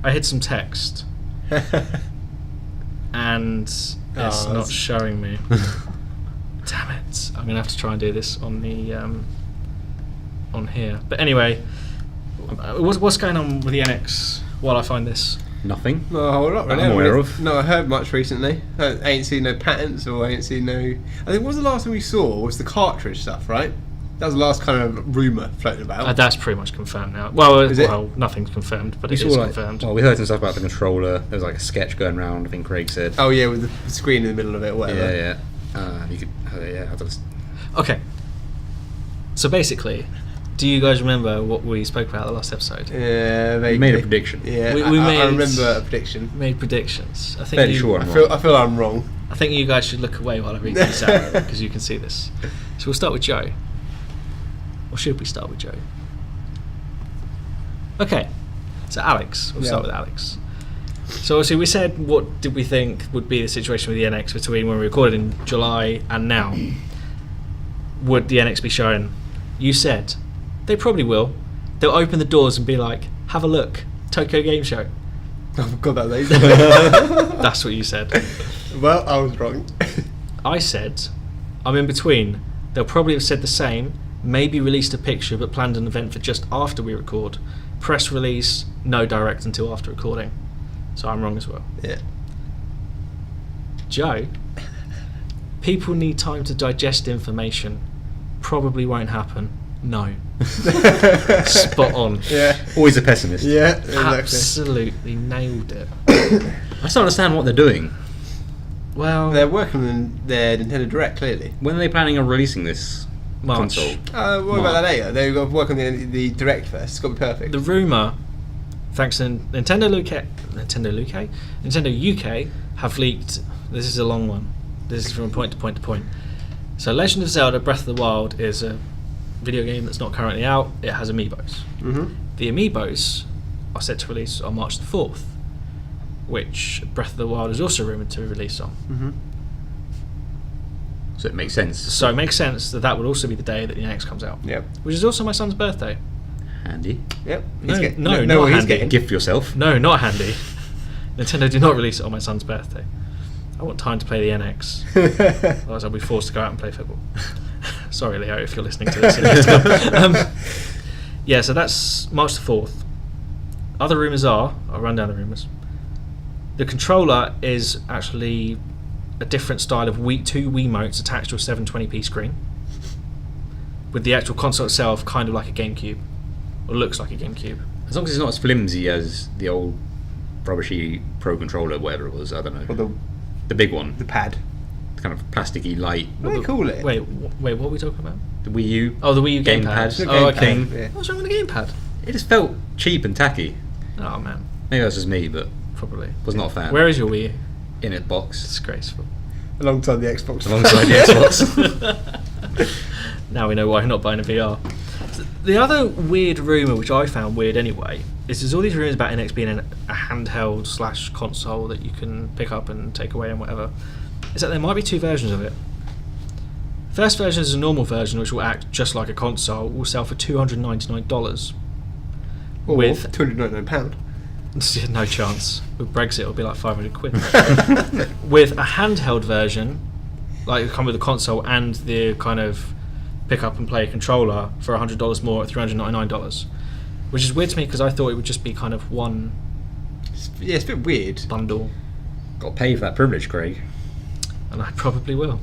I hit some text. And it's not showing me. Damn it. I'm going to have to try and do this on the... on here. But anyway, what's going on with the NX while I find this? Nothing. No, a whole lot really. I'm aware of. No, I heard much recently. I ain't seen no patents or I ain't seen no... I think what was the last thing we saw was the cartridge stuff, right? That was the last kind of rumour floating about. That's pretty much confirmed now. Well, Is it? Nothing's confirmed, but We it saw is like, confirmed. well, we heard some stuff about the controller. There was like a sketch going around. I think Craig said. Oh yeah, with the screen in the middle of it or whatever. Yeah. You could. Yeah. I just, Okay. So basically, do you guys remember what we spoke about the last episode? Yeah, you made a prediction. Yeah, We I made- remember a prediction. Made predictions. I think Fairly you, sure I I'm feel, wrong. I feel I'm wrong. I think you guys should look away while I read this out because you can see this. So we'll start with Joe. Or should we start with Joe? Okay. So Alex. We'll start with Alex. So obviously we said what did we think would be the situation with the NX between when we recorded in July and now. Would the NX be shown? You said they probably will. They'll open the doors and be like, have a look, Tokyo Game Show. I've got that later. That's what you said. Well, I was wrong. I said, I'm in between. They'll probably have said the same, maybe released a picture but planned an event for just after we record. Press release, no direct until after recording. So I'm wrong as well. Yeah. Joe, people need time to digest information. Probably won't happen. No. Spot on. Yeah. Always a pessimist. Yeah. Exactly. Absolutely nailed it. I just don't understand what they're doing. Well, They're working on their Nintendo Direct clearly. When are they planning on releasing this March. console? What about that later? They've got to work on the Direct first. It's got to be perfect. The rumour, thanks to Nintendo UK have leaked. This is a long one. This is from point to point to point. So Legend of Zelda Breath of the Wild is a video game that's not currently out. It has amiibos. Mm-hmm. The amiibos are set to release on March the 4th, which Breath of the Wild is also rumoured to release on. Mm-hmm. So it makes sense. So it makes sense that that would also be the day that the NX comes out, Yep. which is also my son's birthday. Handy. Yep. No, He's no, know not what he's handy. getting. Gift for yourself. No, not handy. Nintendo do not release it on my son's birthday. I want time to play the NX. Otherwise I'll be forced to go out and play football. Sorry, Leo, if you're listening to this. Yeah, so that's March the 4th. Other rumours are, I'll run down the rumours. The controller is actually a different style of two Wiimotes attached to a 720p screen, with the actual console itself kind of like a GameCube, or looks like a GameCube. As long as it's not as flimsy as the old rubbishy Pro controller, whatever it was, I don't know. Or The big one. the pad. Kind of plasticky, light. What do they call it? Wait, what are we talking about? The Wii U. Oh, the Wii U Gamepad. gamepad. The Oh, gamepad, okay. yeah. What's wrong with the gamepad? It just felt cheap and tacky. Oh man, Maybe that's just me, but probably. was not a fan. Where is your Wii U? In a box. Disgraceful. Alongside the Xbox. Alongside the Xbox. Now we know why you're not buying a VR. The other weird rumour, which I found weird anyway, is there's all these rumours about NX being a handheld / console that you can pick up and take away and whatever. Is that there might be two versions of it. First version is a normal version, which will act just like a console, will sell for $299. Or With £299. no chance. With Brexit, it'll be like 500 quid. With a handheld version, like come with the console and the kind of pick up and play controller for $100 more at $399, which is weird to me because I thought it would just be kind of one Yeah, it's a bit weird. bundle, Got to pay for that privilege, Craig. and I probably will.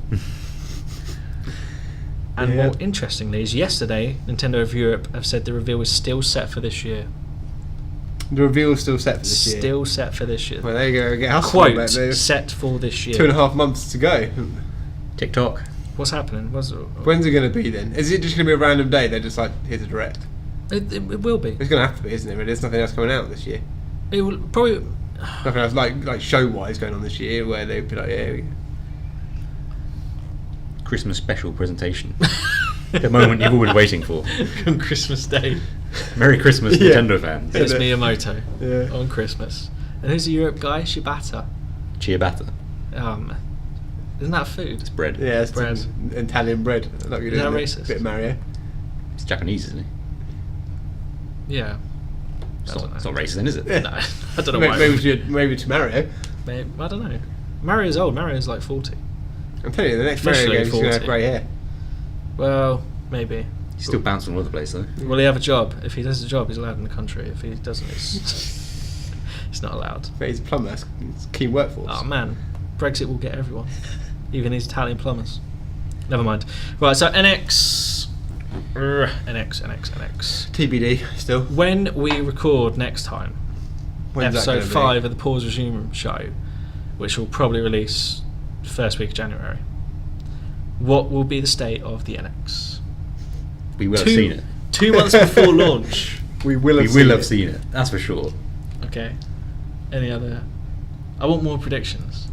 And Yeah. more interestingly is yesterday, Nintendo of Europe have said the reveal is still set for this year. The reveal's still set for this year. Still set for this year. Well, there you go. Get hustled, Quote, mate. There's set for this year. 2.5 months to go. TikTok. What's happening? When's it going to be then? Is it just going to be a random day? They're just like, here's a direct. It will be. It's going to have to be, isn't it? There's nothing else coming out this year. It will probably. Nothing else like show-wise going on this year where they'd be like, yeah. Christmas special presentation. The moment you've all been waiting for. On Christmas Day. Merry Christmas, Yeah. Nintendo fans. It's Miyamoto Yeah. on Christmas. And who's the Europe guy? Shibata. Ciabatta. Isn't that food? It's bread. Yeah, it's Bread. Italian bread. Like Is that racist? Bit of Mario. It's Japanese, isn't it? Yeah. It's I don't not know. racist then, is it? No, I don't know Maybe, why. maybe to Mario. Maybe, I don't know. Mario's old. Mario's like 40. I'm telling you, the next Mario Officially game is going to have 40. grey hair. Well, maybe. He's still bouncing all over the place, though. Will he have a job? If he does a job, he's allowed in the country. If he doesn't, he's not allowed. But he's a plumber. It's key workforce. Oh man, Brexit will get everyone, even these Italian plumbers. Never mind. Right, so NX. TBD still. When we record next time, When's that episode gonna 5 of the Pause Resume show, which will probably release first week of January, what will be the state of the NX? We will have seen it. 2 months before launch. We will have We will have seen it. That's for sure. Okay. Any other? I want more predictions.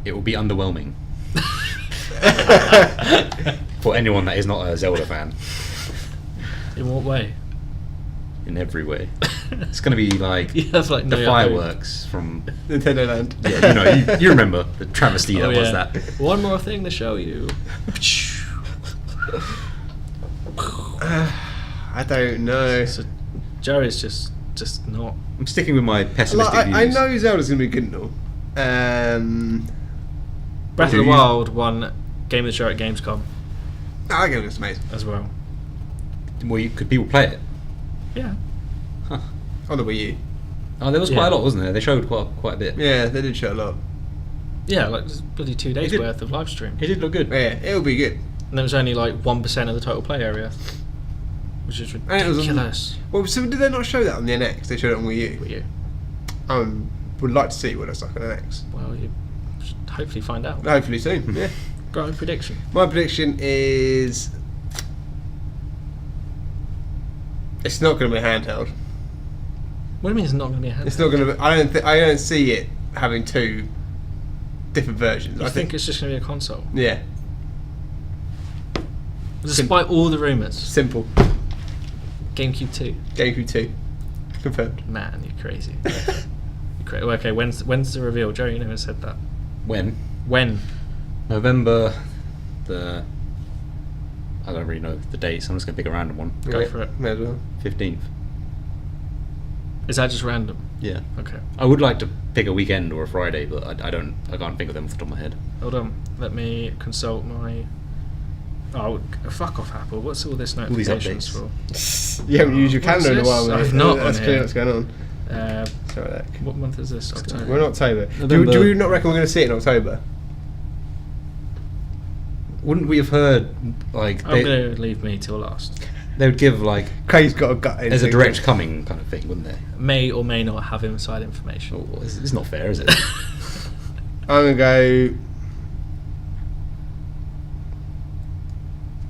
It will be underwhelming. For anyone that is not a Zelda fan. In what way? In every way. It's going to be like You have like the no fireworks from... Nintendo Land. Yeah, you remember the travesty that was that. One more thing to show you. I don't know. So Joey's just not. I'm sticking with my pessimistic Like, I views. know Zelda's going to be good and all. Breath of Do the you- Wild won Game of the Show at Gamescom I think it's amazing. as well. Well, could people play it? Yeah. On the Wii U. Oh, there was Yeah. quite a lot, wasn't there? They showed quite a bit. Yeah, they did show a lot. Yeah, like there's bloody 2 days did- worth of live stream. It did look good. Yeah, it'll be good. And there was only like 1% of the total play area, which is And it was on- ridiculous. Well, so did they not show that on the NX? They showed it on Wii U. Were you? Would like to see what it's like on NX. Well, you should hopefully find out. Hopefully soon. Yeah. Go on, prediction. My prediction is it's not going to be handheld. What do you mean it's not going to be a hand? It's not going to. Be, I don't see it having 2 different versions. I I think it's just going to be a console. Yeah, Despite all the rumours. simple. GameCube 2. GameCube 2 confirmed. Man, you're crazy. Okay, when's the reveal? Joe, you never said that. When? When? November the... I don't really know the dates. I'm just going to pick a random one. Go Yeah, for it. May as well. 15th. Is that just random? Yeah. Okay. I would like to pick a weekend or a Friday, but I can't think of them off the top of my head. Hold on. Let me consult my... Oh, fuck off, Apple. What's all this these notifications updates. for? You haven't used your What's calendar in a this? while, mate. I've not That's on clear here. what's going on. Sorry, that. what month is this? October. We're in October. November. Do we not reckon we're going to see it in October? Wouldn't we have heard, like... I'm going to leave me till last. They would give, like... Craig's got a gut As a instinct. direct coming kind of thing, wouldn't they? May or may not have inside information. Oh, it's not fair, is it? I'm going to go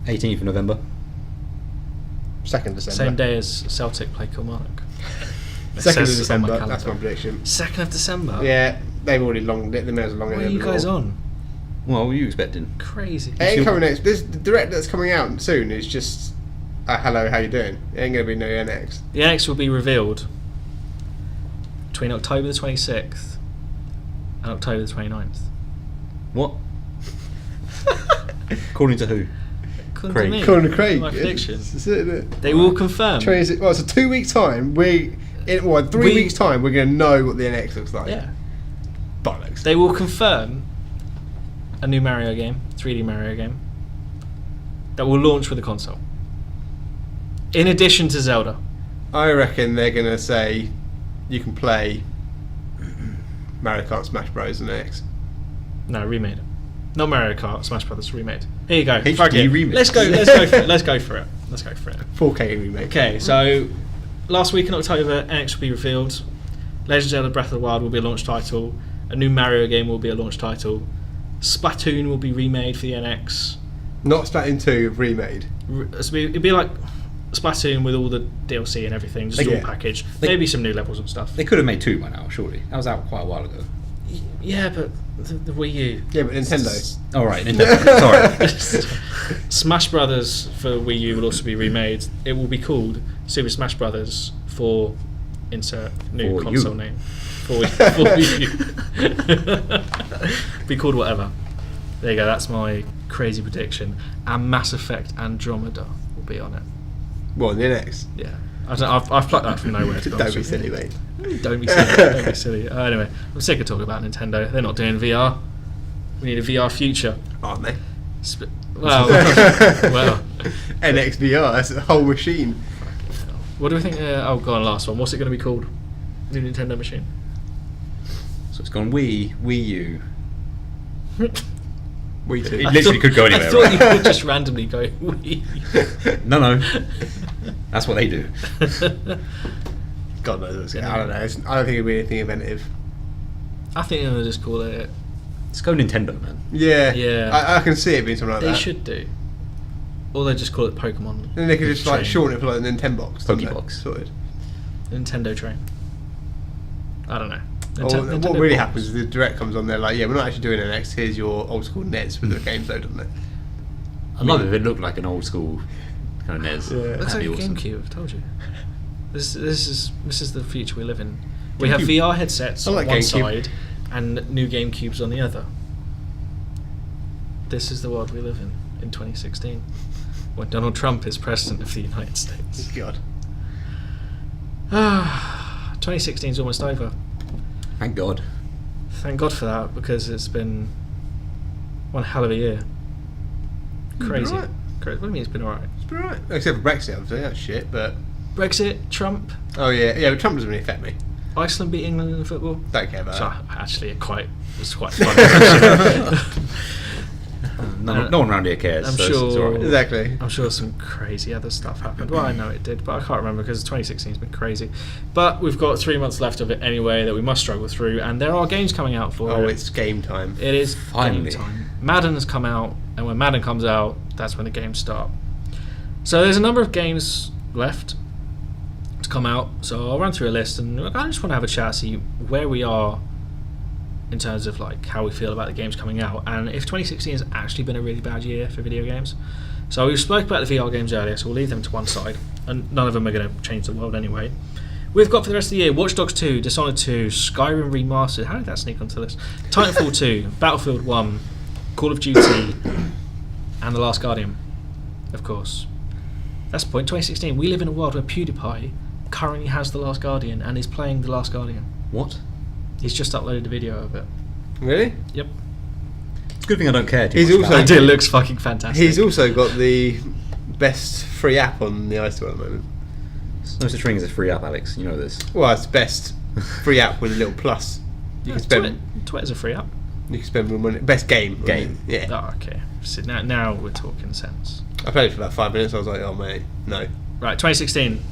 18th of November. 2nd December. Same day as Celtic play Kilmarnock. 2nd of December. That's my prediction. 2nd of December? Yeah, they've already longed it. They may as well long What it. are you guys on? Well, what were you expecting? Crazy. It ain't coming next. This the direct that's coming out soon is just hello, how you doing? It ain't gonna be no NX. The NX will be revealed between October the 26th and October the 29th. What? According to who? According Craig. to me. According to Craig. My prediction. It's it. They will confirm. Well, so 2 weeks time. In 3 weeks time, we're gonna know what the NX looks like. Yeah. Bollocks. They will confirm a new Mario game, 3D Mario game, that will launch with the console. In addition to Zelda. I reckon they're gonna say you can play Mario Kart Smash Bros. on NX. No, remade. Not Mario Kart, Smash Brothers remade. Here you go. HD Fuck it. remix. Let's go for it. 4K remake. Okay, so last week in October, NX will be revealed. Legend of Zelda Breath of the Wild will be a launch title. A new Mario game will be a launch title. Splatoon will be remade for the NX. Not Splatoon 2 remade. It'd be like Splatoon with all the DLC and everything, just Yeah. all packaged. Maybe some new levels and stuff. They could have made 2 by now, surely. That was out quite a while ago. Yeah, but the Wii U. Yeah, but Nintendo. All right, Nintendo. Sorry. Smash Brothers for Wii U will also be remade. It will be called Super Smash Brothers for insert new For console you. name. for you. Be called whatever. There you go. That's my crazy prediction. And Mass Effect Andromeda will be on it. What, the NX? Yeah. I've plucked that from nowhere. To be Don't honest be with you. silly, mate. Don't be silly. Don't be silly. Anyway, I'm sick of talking about Nintendo. They're not doing VR. We need a VR future. Aren't they? Well, NXVR, that's a whole machine. what do we think? Oh, go on, last one. What's it going to be called? New Nintendo machine. So it's gone Wii U. We too. It literally could go anywhere, I thought right? you could just randomly go Wii. No. That's what they do. God knows what's going I don't know. I don't think it'll be anything inventive. I think they'll just call it. Let's go Nintendo, man. Yeah. Yeah. I can see it being something like They that. should do. Or they just call it Pokemon. Then they could just like Train. shorten it for like the Nintendo box. Pokebox. Sorted. Nintendo train. I don't know. Or Nintendo what really box. happens is the direct comes on there like, yeah, we're not actually doing NX. Here's your old school NES with the games loaded on it. I'd love if it looked like an old school kind of NES. Yeah. Looks That'd like be a awesome. GameCube. I told you. This is the future we live in. We have VR headsets I on like one GameCube. side and new GameCubes on the other. This is the world we live in 2016, when Donald Trump is president of the United States. God. 2016 is almost over. Thank God. Thank God for that, because it's been one hell of a year. Crazy. alright. What do you mean it's been alright? It's been alright. Except for Brexit, obviously. That's shit, but... Brexit, Trump, Oh, yeah. But Trump doesn't really affect me. Iceland beat England in football. Don't care about So that. actually, it was quite fun. No one around here cares. I'm so it's sure- alright. Exactly. I'm sure some crazy other stuff happened. Well, I know it did, but I can't remember because 2016 has been crazy. But we've got 3 months left of it anyway that we must struggle through, and there are games coming out for Oh, it. it's game time. It is Finally. game time. Madden has come out, and when Madden comes out, that's when the games start. So there's a number of games left to come out. So I'll run through a list, and I just want to have a chat, see where we are in terms of like how we feel about the games coming out, and if 2016 has actually been a really bad year for video games. So we spoke about the VR games earlier, so we'll leave them to one side, and none of them are going to change the world anyway. We've got for the rest of the year Watch Dogs 2, Dishonored 2, Skyrim Remastered. How did that sneak onto the list? Titanfall 2, Battlefield 1, Call of Duty, and The Last Guardian, of course. That's the point. 2016, we live in a world where PewDiePie currently has The Last Guardian and is playing The Last Guardian. What? He's just uploaded a video of it. Really? Yep. It's a good thing I don't care too He's much also- about And it looks fucking fantastic. He's also got the best free app on the iStore at the moment. it. No such thing as a free app, Alex. You know this. Well, it's the best free app with a little plus. You can spend. Twitter's a free app. You can spend more money. Best game. Game. Yeah. Oh, okay. So now we're talking sense. I played it for about 5 minutes. I was like, oh mate, no. Right, 2016.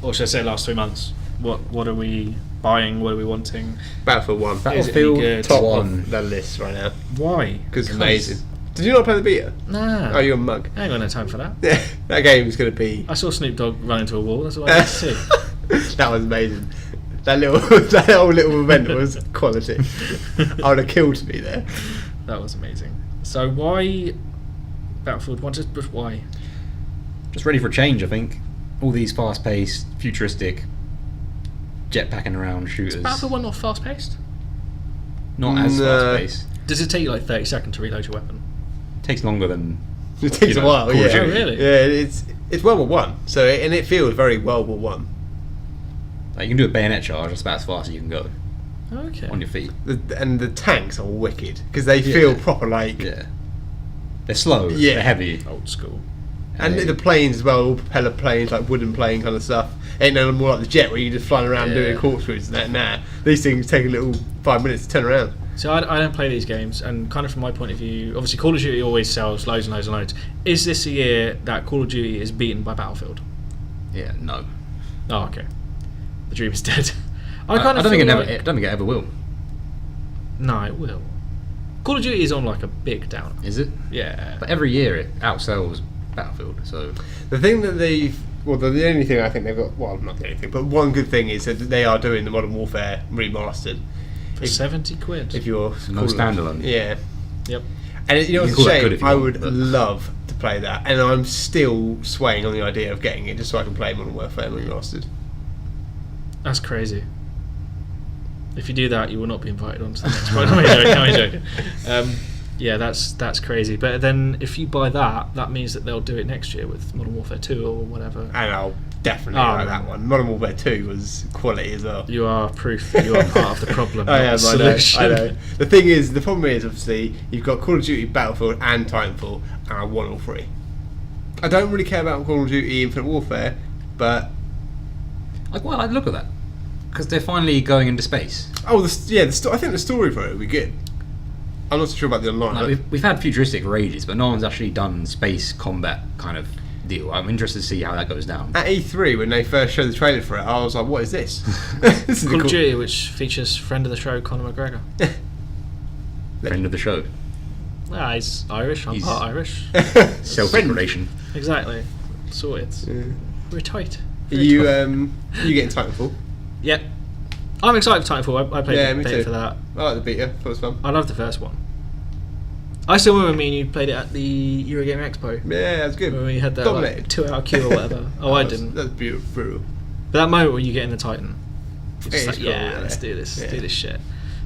Or should I say last 3 months? What are we buying? What are we wanting? Battlefield 1. Is it any Battlefield good? Top One. of the list right now. Why? Because it's amazing. Did you not play the beta? Nah. Oh, you're a mug. I ain't got no time for that. Yeah, that game is going to be. I saw Snoop Dogg run into a wall. That's what I wanted to see. That was amazing. That whole little event was quality. I would have killed to be there. That was amazing. So why Battlefield 1? Just why? Just ready for a change, I think. All these fast-paced, futuristic, jetpacking around shooters. Battlefield 1 not fast paced? Not as No. fast-paced. Does it take you like 30 seconds to reload your weapon? Takes longer than. It takes You a know, while. Call of Yeah. Duty. Oh, really? Yeah, it's World War One. So and it feels very World War One. Like, you can do a bayonet charge. That's about as fast as you can go Okay. on your feet. And the tanks are wicked because they feel Yeah. proper like. Yeah. They're slow. Yeah. They're heavy. Old school. And the planes as well, all propeller planes, like wooden plane kind of stuff. Ain't no more like the jet where you just flying around Yeah. doing corkscrews and that. Nah, these things take a little 5 minutes to turn around. So I don't play these games, and kind of from my point of view, obviously Call of Duty always sells loads and loads and loads. Is this a year that Call of Duty is beaten by Battlefield? Yeah, no. Oh, okay. The dream is dead. I kind don't of think it feel never. I don't think it ever will. No, it will. Call of Duty is on like a big down. Is it? Yeah. But every year it outsells Battlefield. So The thing that the only thing I think they've got, well, not the only thing, but one good thing is that they are doing the Modern Warfare remastered. For If- 70 quid. If you're No standalone. yeah. Yep. And you know You what's can a call that good shame? if you I want, would but- love to play that, and I'm still swaying on the idea of getting it just so I can play Modern Warfare remastered. That's crazy. If you do that, you will not be invited on to the next one. I'm joking. Yeah, that's crazy. But then if you buy that, that means that they'll do it next year with Modern Warfare 2 or whatever. And I'll definitely like that one. Modern Warfare 2 was quality as well. You are proof that you are part of the problem. I not am, the solution. I know. The problem is, obviously, you've got Call of Duty, Battlefield, and Titanfall, and I want all three. I don't really care about Call of Duty Infinite Warfare, but I look at that because they're finally going into space. I think the story for it will be good. I'm not so sure about the online. Like, we've had futuristic for ages, but no one's actually done space combat kind of deal. I'm interested to see how that goes down. At E3, when they first showed the trailer for it, I was like, "What is this?" This is Call of Duty, which features friend of the show Conor McGregor. Friend of the show. Yeah, he's Irish. I'm part Irish. Celtic relation. Exactly. Sorted. Yeah. We're tight. You getting Titanfall? Yep. I'm excited for Titanfall. I played the beta for that. I like the beta. Thought it was fun. I love the first one. I still remember me and you played it at the Eurogamer Expo. Yeah, that's good. When we had that 2-hour queue or whatever. I didn't. That's brutal. But that moment when you get in the Titan, you're just like, cool, let's do this. Do this shit.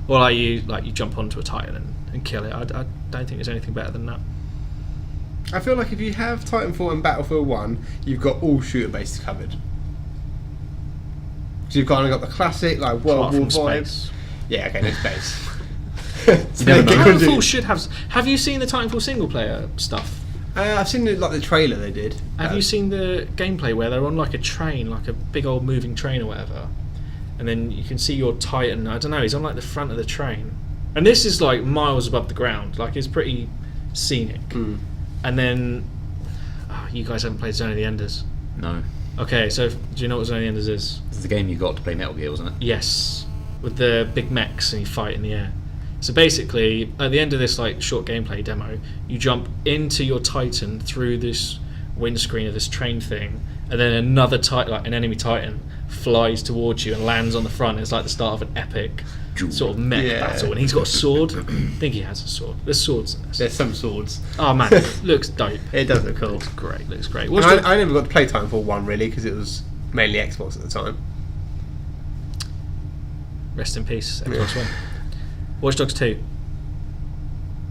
Or you jump onto a Titan and kill it. I don't think there's anything better than that. I feel like if you have Titanfall and Battlefield 1, you've got all shooter bases covered. So you've kind of got the classic like World War vibes. Yeah, okay, no space. Titanfall should have. Have you seen the Titanfall single player stuff? I've seen the trailer they did. Have you seen the gameplay where they're on like a train, like a big old moving train or whatever, and then you can see your Titan? I don't know. He's on like the front of the train, and this is like miles above the ground. Like it's pretty scenic. And then you guys haven't played Zone of the Enders. No. Okay, so do you know what Zone of the Enders is? This is the game you got to play Metal Gear, wasn't it? Yes, with the big mechs and you fight in the air. So basically, at the end of this like short gameplay demo, you jump into your Titan through this windscreen of this train thing, and then another Titan, like an enemy Titan, flies towards you and lands on the front. It's like the start of an epic sort of mech battle, and he's got a sword. I think he has a sword. There's swords in this. There's some swords. Oh man, it looks dope. It does look cool. Looks great. I never got to play Titanfall 1 really because it was mainly Xbox at the time. Rest in peace, Xbox One. Watch Dogs 2.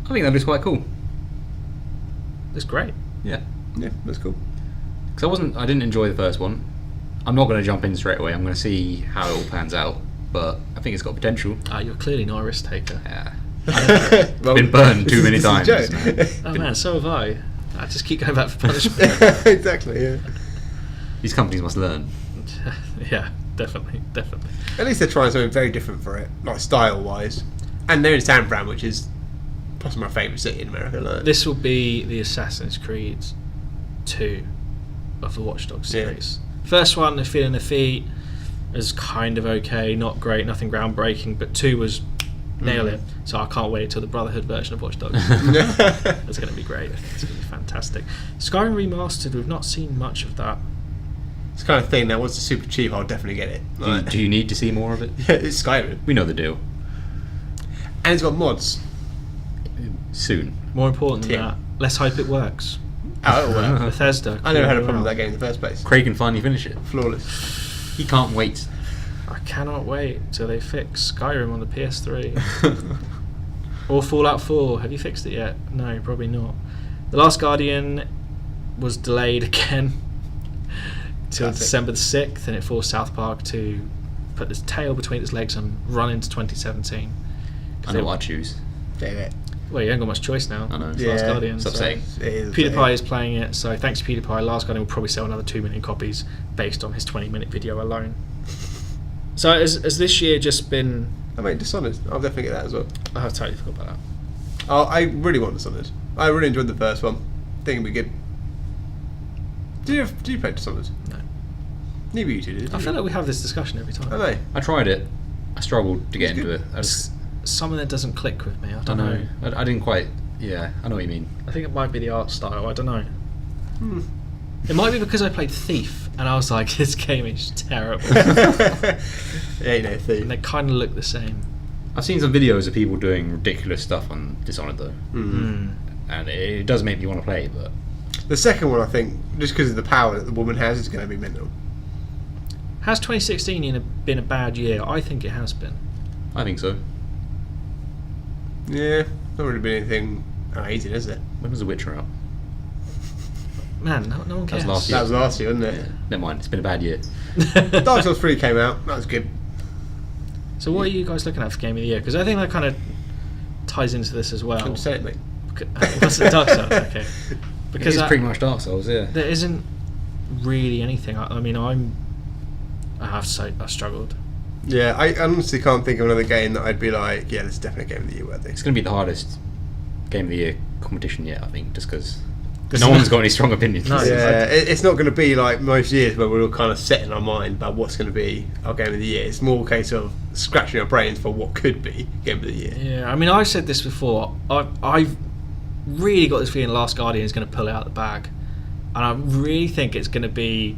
I think that looks quite cool. Looks great. Yeah, that's cool. Because I didn't enjoy the first one. I'm not going to jump in straight away. I'm going to see how it all pans out. But I think it's got potential. You're clearly not a risk taker. Yeah. Well, been burned too many times. Oh man, so have I. I just keep going back for punishment. Exactly, yeah. These companies must learn. Yeah, definitely. At least they're trying something very different for it, like style-wise. And they're in San Fran, which is possibly my favourite city in America. Like. This will be the Assassin's Creed 2 of the Watch Dogs series. First one, they're feeling their feet. Is kind of okay, not great, nothing groundbreaking, but 2 was nail it. So I can't wait till the Brotherhood version of Watch Dogs. It's going to be great. It's going to be fantastic. Skyrim Remastered, we've not seen much of that. It's the kind of thing that once it's super cheap, I'll definitely get it. Like, do you need to see more of it? Yeah, it's Skyrim. We know the deal. And it's got mods. Soon. More important than that, let's hope it works. Oh, it'll work. Bethesda. I never had a problem with that game in the first place. Craig can finally finish it. Flawless. He can't wait. I cannot wait till they fix Skyrim on the PS3. Or Fallout 4. Have you fixed it yet? No, probably not. The Last Guardian was delayed again till December the 6th, and it forced South Park to put its tail between its legs and run into 2017. I know what I choose. Damn it. Well, you haven't got much choice now. I know. It's Last Guardian. It's upsetting. PewDiePie is playing it, so thanks to PewDiePie, Last Guardian will probably sell another 2 million copies based on his 20-minute video alone. So has this year just been... I mean, Dishonored. I'll definitely get that as well. I have totally forgot about that. Oh, I really want Dishonored. I really enjoyed the first one. I think it'd be good. Did you play Dishonored? No. Neither you two did. I feel like we have this discussion every time. I know. I tried it. I struggled to get into it. Some of it doesn't click with me. I don't know. I didn't quite... Yeah, I know what you mean. I think it might be the art style. I don't know. It might be because I played Thief and I was like, this game is terrible. Yeah, you know, Thief. And they kind of look the same. I've seen some videos of people doing ridiculous stuff on Dishonored though. And it does make me want to play it, but... The second one, I think, just because of the power that the woman has, is going to be mental. Has 2016 been a bad year? I think it has been. I think so. Yeah, not really been anything amazing, is there? When was The Witcher out? Man, no one cares. last year. That was last year, wasn't it? Yeah. Never mind, it's been a bad year. Dark Souls 3 came out. That was good. So what are you guys looking at for Game of the Year? Because I think that kind of ties into this as well. Couldn't say it, mate. What's it, Dark Souls? Okay. Because it's pretty much Dark Souls, yeah. There isn't really anything. I mean, I have to say, I struggled. Yeah, I honestly can't think of another game that I'd be like, yeah, this is definitely Game of the Year worthy. It's going to be the hardest Game of the Year competition yet, I think, just because no one's got any strong opinions. No. Yeah, it's not going to be like most years where we're all kind of set in our mind about what's going to be our Game of the Year. It's more a case of scratching our brains for what could be Game of the Year. Yeah, I mean, I've said this before. I've really got this feeling Last Guardian is going to pull it out of the bag. And I really think it's going to be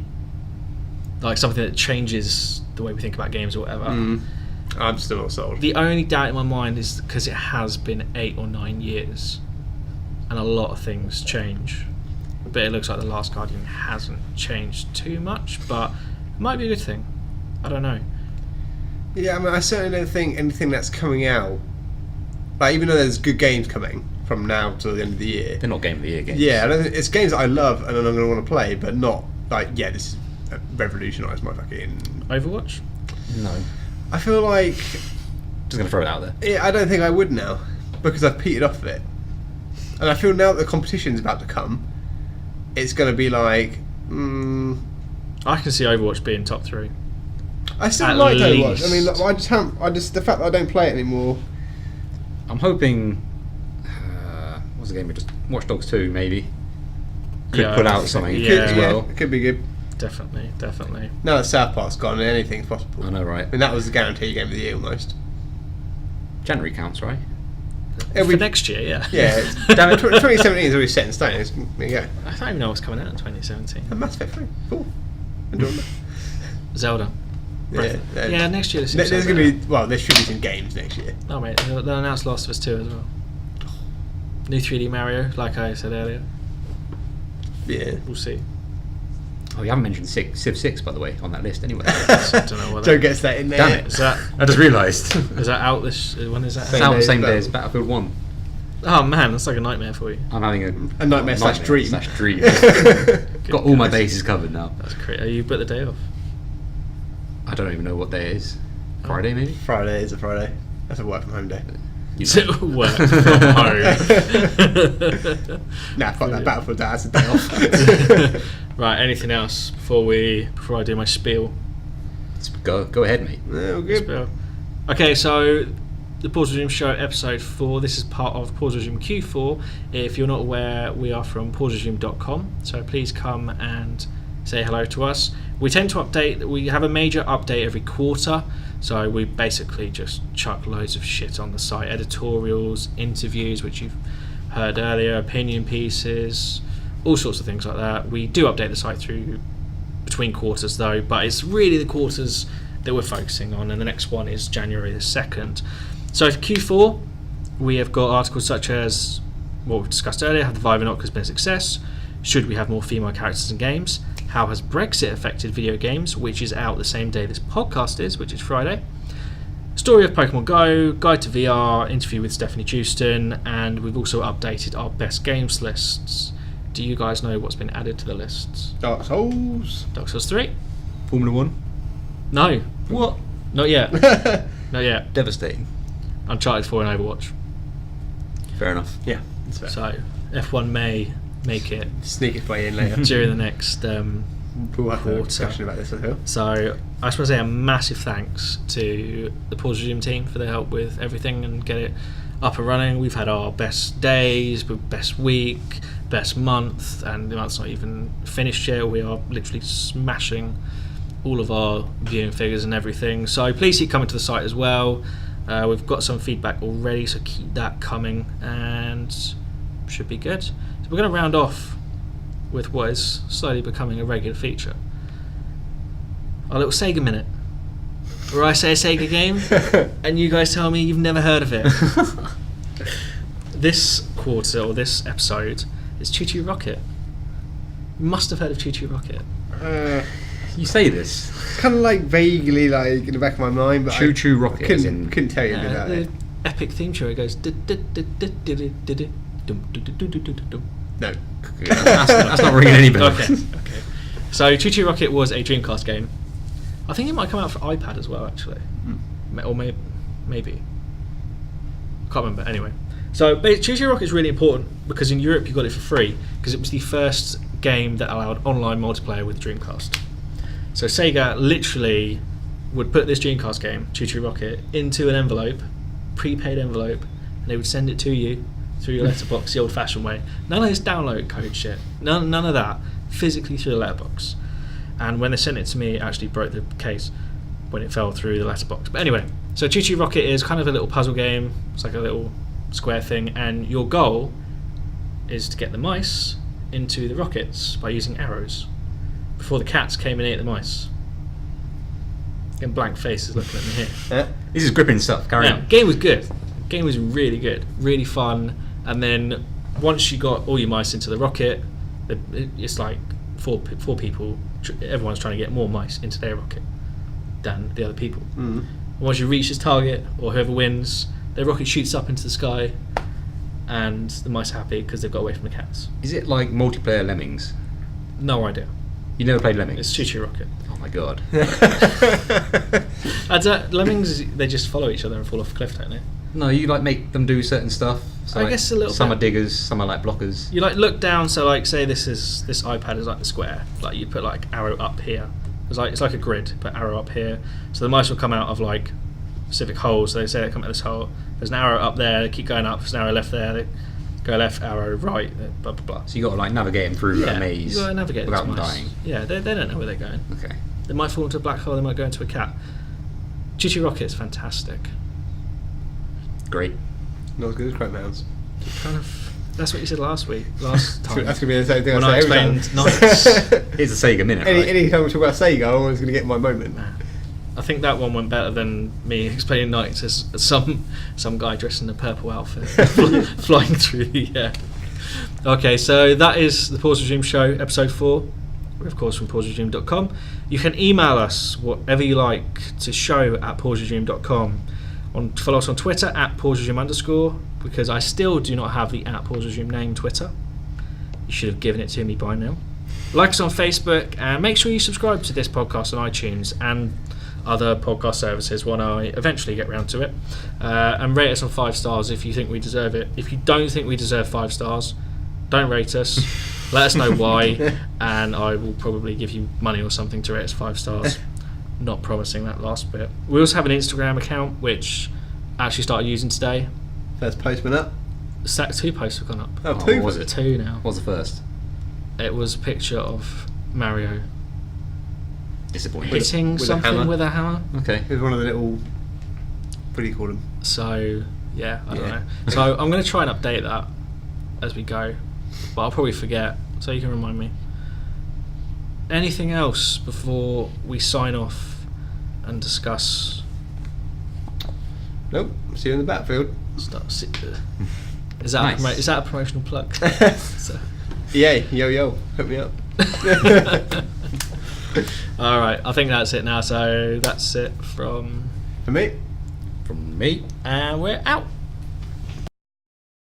like something that changes the way we think about games or whatever. I'm still not sold. The only doubt in my mind is because it has been 8 or 9 years and a lot of things change. But it looks like The Last Guardian hasn't changed too much, but it might be a good thing. I don't know. Yeah, I mean, I certainly don't think anything that's coming out, like even though there's good games coming from now till the end of the year. They're not Game of the Year games. Yeah, I don't think, it's games that I love and I'm going to want to play, but not like, yeah, this is revolutionised my fucking... Overwatch? No. I feel like... Just going to throw it out there. Yeah, I don't think I would now, because I've petered off of it. And I feel now that the competition's about to come, it's going to be like... I can see Overwatch being top 3. I still At like least. Overwatch. I mean, I just haven't... the fact that I don't play it anymore... I'm hoping... what's the game we just... Watch Dogs 2, maybe. Could put out something as well. It could be good. Definitely. Now that South Park's gone, anything's possible. I know, right? I mean, that was the guaranteed Game of the Year almost. January counts, right? It'll For be, next year, yeah. yeah, damn it, 2017 is already set in stone. There you go. I don't even know what's coming out in 2017. And Mass Effect 3. Cool. Enjoying that. Zelda. Yeah, next year. There's going to be, well, there should be some games next year. Oh, mate, they'll announce Last of Us 2 as well. New 3D Mario, like I said earlier. Yeah. We'll see. Oh, you haven't mentioned Civ 6, by the way, on that list anyway. I don't know what Joe gets that in there. Damn it. Is that I just realised. is that out this? When is that? It's out? out the same day as Battlefield 1. Oh man, that's like a nightmare for you. I'm having A nightmare slash dream. Got all my bases covered now. That's crazy. Are you booked the day off? I don't even know what day it is. Friday, maybe? Friday is a Friday. That's a work from home day. Is it work from home? Nah, fuck that Battlefield day. That's a day off. Right. Anything else before I do my spiel? Go ahead, mate. Yeah, we're good. Spiel. Okay, so the Pause Resume Show episode 4. This is part of Pause Resume Q4. If you're not aware, we are from pauseresume.com. So please come and say hello to us. We tend to update. We have a major update every quarter. So we basically just chuck loads of shit on the site. Editorials, interviews, which you've heard earlier, opinion pieces, all sorts of things like that. We do update the site through between quarters though, but it's really the quarters that we're focusing on, and the next one is January the 2nd. So for Q4, we have got articles such as what we discussed earlier: have the Vive Knockers been a success? Should we have more female characters in games? How has Brexit affected video games, which is out the same day this podcast is, which is Friday. Story of Pokemon Go, Guide to VR, interview with Stefanie Joosten, and we've also updated our best games lists. Do you guys know what's been added to the lists? Dark Souls. Dark Souls 3? Formula 1? No. What? Not yet. Not yet. Devastating. Uncharted 4 and Overwatch. Fair enough. Yeah, that's fair. So F1 may make it Sneak its way in later. during the next We'll have a quarter. discussion about this, I feel. So I just want to say a massive thanks to the Pause Resume team for their help with everything and get it up and running. We've had our best days, best week, best month, and the month's not even finished yet. We are literally smashing all of our viewing figures and everything. So please keep coming to the site as well. We've got some feedback already, so keep that coming and should be good. So we're going to round off with what is slowly becoming a regular feature. Our little Sega Minute, where I say a Sega game and you guys tell me you've never heard of it. This quarter, or this episode, is Choo Choo Rocket. You must have heard of Choo Choo Rocket. You say this. Kind of like vaguely like in the back of my mind, but Choo Choo Rocket is couldn't tell you about the it. epic theme show. It goes. No, That's not ringing any bells. Okay. So Choo Choo Rocket was a Dreamcast game. I think it might come out for iPad as well, actually, or maybe. Can't remember. Anyway, so Choo Choo Rocket is really important because in Europe you got it for free because it was the first game that allowed online multiplayer with Dreamcast. So Sega literally would put this Dreamcast game, Choo Choo Rocket, into an envelope, prepaid envelope, and they would send it to you through your letterbox the old-fashioned way. None of this download code shit. None of that. Physically through the letterbox. And when they sent it to me, it actually broke the case when it fell through the letterbox. But anyway, so Choo Choo Rocket is kind of a little puzzle game. It's like a little square thing, and your goal is to get the mice into the rockets by using arrows before the cats came and ate the mice. Getting blank faces looking at me here. This is gripping stuff. Carry on. Game was good. Game was really good, really fun. And then once you got all your mice into the rocket, it's like four people. Everyone's trying to get more mice into their rocket than the other people. Once you reach this target, or whoever wins, their rocket shoots up into the sky, and the mice are happy because they've got away from the cats. Is it like multiplayer Lemmings? No idea. You never played Lemmings? It's Choo Choo Rocket. Oh my god. Lemmings, they just follow each other and fall off a cliff, don't they? No, you like make them do certain stuff. So I like, guess a little some bit. are diggers, some are like blockers. You like look down, so like say this iPad is like the square. Like you put like arrow up here. It's like a grid, but arrow up here. So the mice will come out of like specific holes. So they say they come out of this hole. There's an arrow up there. They keep going up. There's an arrow left there. They go left, arrow right. Blah blah blah. So you got to like navigate them through a maze. You got to navigate without these them mice. dying. Yeah, they don't know where they're going. Okay. They might fall into a black hole. They might go into a cat. Choo Choo Rocket is fantastic. Great. Not as good as Crack Mounds. Kind of. That's what you said last time. That's gonna be the same thing when I I say every explained time. Knights. Here's a Sega minute. Right? Any time we talk about Sega, I'm always gonna get my moment. I think that one went better than me explaining Knights as some guy dressed in a purple outfit flying through the air. Okay, so that is the Pause Resume Show, episode 4. We're of course from pauseresume.com. You can email us whatever you like to show@pauseresume.com. Follow us on Twitter @pauseresume_, because I still do not have the @pauseresume name Twitter. You should have given it to me by now. Like us on Facebook, and make sure you subscribe to this podcast on iTunes and other podcast services when I eventually get round to it. And rate us on 5 stars if you think we deserve it. If you don't think we deserve 5 stars, don't rate us. Let us know why, and I will probably give you money or something to rate us 5 stars. Not promising that last bit. We also have an Instagram account which I actually started using today. First postman up. 2 posts have gone up. Oh, What 2 was it? 2 now. What was the first? It was a picture of Mario Disappointing. hitting with a something hammer. with a hammer. Okay. It was one of the little. What do you call them? So yeah, I don't Yeah. know. So I'm going to try and update that as we go, but I'll probably forget. So you can remind me. Anything else before we sign off and discuss? Nope. See you in the battlefield. Is that Nice. is that a promotional plug? So. Yay, yo, hook me up. All right, I think that's it now. So that's it from For me. From me. and we're out.